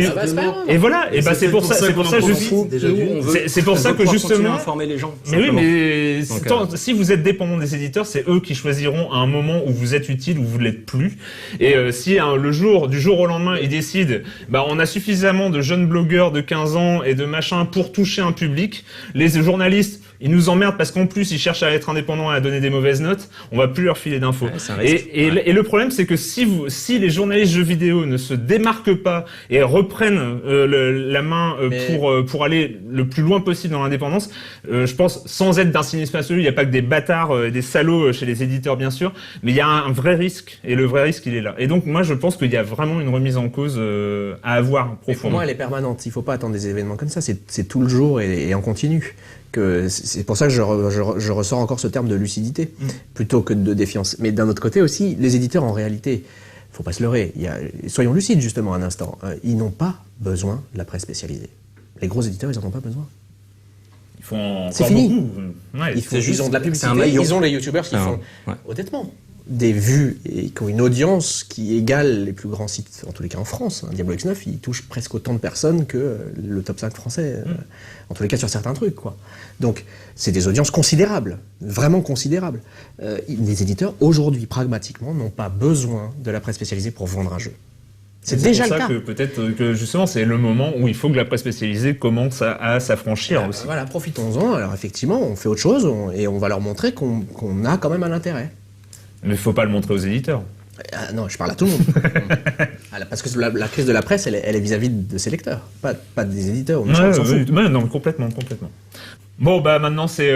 c'est pour ça que justement informer les gens. Mais oui, si vous êtes dépendant des éditeurs, c'est eux qui choisiront à un moment où vous êtes utile ou vous l'êtes plus. Et si du jour au lendemain ils décident, on a suffisamment de jeunes blogueurs de 15 ans et de machin pour toucher un public, les journalistes ils nous emmerdent parce qu'en plus ils cherchent à être indépendants et à donner des mauvaises notes, on va plus leur filer d'infos. Et le problème c'est que si les journalistes jeux vidéo ne se démarquent pas et reprennent la main pour aller le plus loin possible dans l'indépendance, je pense, sans être d'un cynisme absolu, il n'y a pas que des bâtards, des salauds chez les éditeurs bien sûr, mais il y a un vrai risque, et le vrai risque il est là. Et donc moi je pense qu'il y a vraiment une remise en cause à avoir profondément. Pour moi elle est permanente, il faut pas attendre des événements comme ça, c'est tout le jour et en continu. C'est pour ça que je ressors encore ce terme de lucidité plutôt que de défiance. Mais d'un autre côté aussi, les éditeurs en réalité, faut pas se leurrer, soyons lucides justement un instant, ils n'ont pas besoin de la presse spécialisée. Les gros éditeurs, ils n'en ont pas besoin. Ils font c'est fini. Ouais, ils ont de la publicité, ils ont les youtubeurs qui font, honnêtement, des vues et qui ont une audience qui égale les plus grands sites, en tous les cas en France. Diablo X9, il touche presque autant de personnes que le top 5 français, en tous les cas sur certains trucs, quoi. Donc, c'est des audiences considérables, vraiment considérables. Les éditeurs, aujourd'hui, pragmatiquement, n'ont pas besoin de la presse spécialisée pour vendre un jeu. C'est déjà le cas. C'est pour ça que peut-être que justement, c'est le moment où il faut que la presse spécialisée commence à s'affranchir aussi. Voilà, profitons-en. Alors effectivement, on fait autre chose et on va leur montrer qu'on a quand même un intérêt. Mais il ne faut pas le montrer aux éditeurs. Non, je parle à tout le monde. Parce que la crise de la presse, elle est vis-à-vis de ses lecteurs, pas des éditeurs. Non, complètement. Bon, maintenant c'est...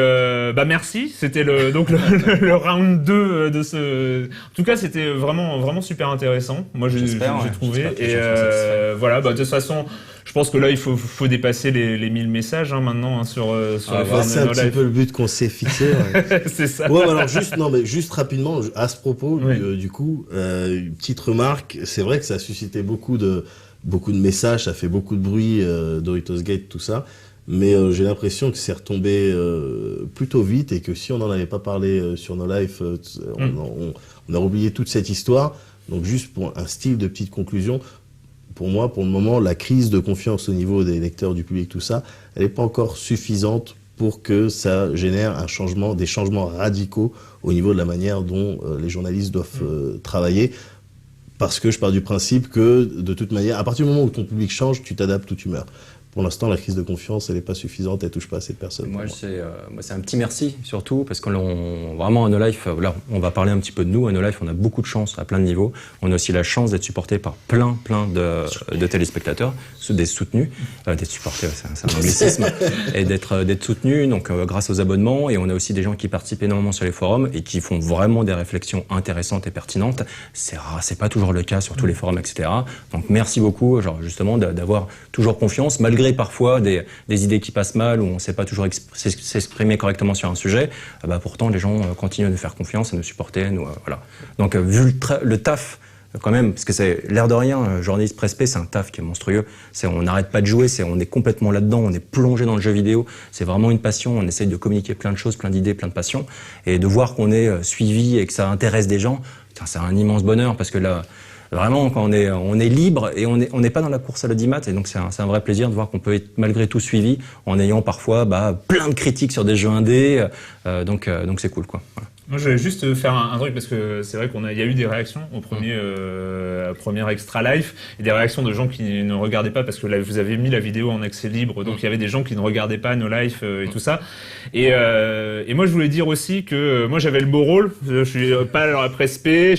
merci, c'était le round 2 de ce... En tout cas, c'était vraiment super intéressant. Moi, j'ai trouvé. Et de toute façon... Je pense que là, il faut dépasser les 1000 messages maintenant sur c'est un petit peu le but qu'on s'est fixé. Ouais. C'est ça. Ouais, alors juste rapidement, à ce propos, du coup, une petite remarque. C'est vrai que ça a suscité beaucoup de messages, ça fait beaucoup de bruit, Doritos Gate, tout ça. Mais j'ai l'impression que c'est retombé plutôt vite et que si on n'en avait pas parlé sur nos lives, on a oublié toute cette histoire. Donc juste pour un style de petite conclusion, pour moi, pour le moment, la crise de confiance au niveau des lecteurs, du public, tout ça, elle n'est pas encore suffisante pour que ça génère des changements radicaux au niveau de la manière dont les journalistes doivent travailler. Parce que je pars du principe que, de toute manière, à partir du moment où ton public change, tu t'adaptes ou tu meurs. Pour l'instant, la crise de confiance, elle n'est pas suffisante, elle touche pas assez de personnes. Moi, c'est un petit merci, surtout, parce que vraiment, à No Life, là, on va parler un petit peu de nous. À No Life, on a beaucoup de chance à plein de niveaux. On a aussi la chance d'être supporté par plein de téléspectateurs, des soutenus, d'être supportés, c'est un anglicisme, et d'être soutenus, donc grâce aux abonnements. Et on a aussi des gens qui participent énormément sur les forums et qui font vraiment des réflexions intéressantes et pertinentes. C'est pas toujours le cas sur tous les forums, etc. Donc, merci beaucoup, justement, d'avoir toujours confiance, malgré parfois des idées qui passent mal ou on ne sait pas toujours s'exprimer correctement sur un sujet, pourtant les gens continuent à nous faire confiance, à nous supporter, voilà. Donc vu le taf quand même, parce que c'est l'air de rien, journaliste presse P, c'est un taf qui est monstrueux. On n'arrête pas de jouer, on est complètement là-dedans, on est plongé dans le jeu vidéo. C'est vraiment une passion, on essaye de communiquer plein de choses, plein d'idées, plein de passions. Et de voir qu'on est suivi et que ça intéresse des gens, c'est un immense bonheur parce que là, vraiment, quand on est libre et on n'est pas dans la course à l'audimat, et donc c'est un vrai plaisir de voir qu'on peut être malgré tout suivi en ayant parfois plein de critiques sur des jeux indés, donc c'est cool, quoi. Voilà. Moi, je vais juste faire un truc parce que c'est vrai qu'il y a eu des réactions au premier Extra Life et des réactions de gens qui ne regardaient pas parce que là, vous avez mis la vidéo en accès libre, donc il y avait des gens qui ne regardaient pas No Life et tout ça. Et moi, je voulais dire aussi que moi, j'avais le beau rôle. Je suis pas dans la presse P,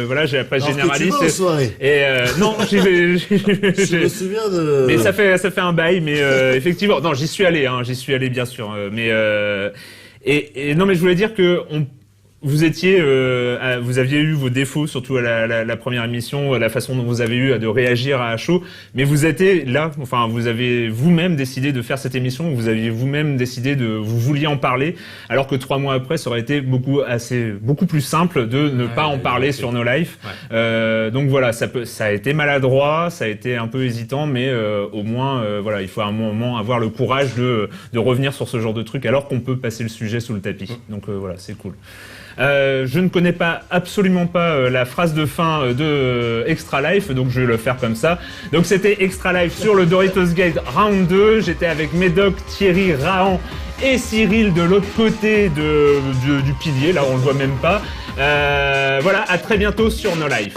voilà, j'ai la presse généraliste. Tu vas aux soirées. Et non, je me souviens de. Mais ça fait un bail, mais effectivement, non, j'y suis allé bien sûr, mais et non, mais je voulais dire que vous aviez eu vos défauts, surtout à la première émission, la façon dont vous avez eu de réagir à chaud, mais vous étiez là, enfin, vous avez vous-même décidé de faire cette émission, vous aviez vous-même décidé vous vouliez en parler, alors que 3 mois après, ça aurait été beaucoup plus simple de ne pas en parler sur No Life. Ouais. Donc voilà, ça a été maladroit, ça a été un peu hésitant, mais au moins, voilà, il faut à un moment avoir le courage de revenir sur ce genre de truc, alors qu'on peut passer le sujet sous le tapis. Donc voilà, c'est cool. Je ne connais absolument pas la phrase de fin de Extra Life, donc je vais le faire comme ça. Donc c'était Extra Life sur le Doritos Gate Round 2. J'étais avec Médoc, Thierry, Rahan et Cyril de l'autre côté du pilier. Là, on le voit même pas. Voilà, à très bientôt sur No Life.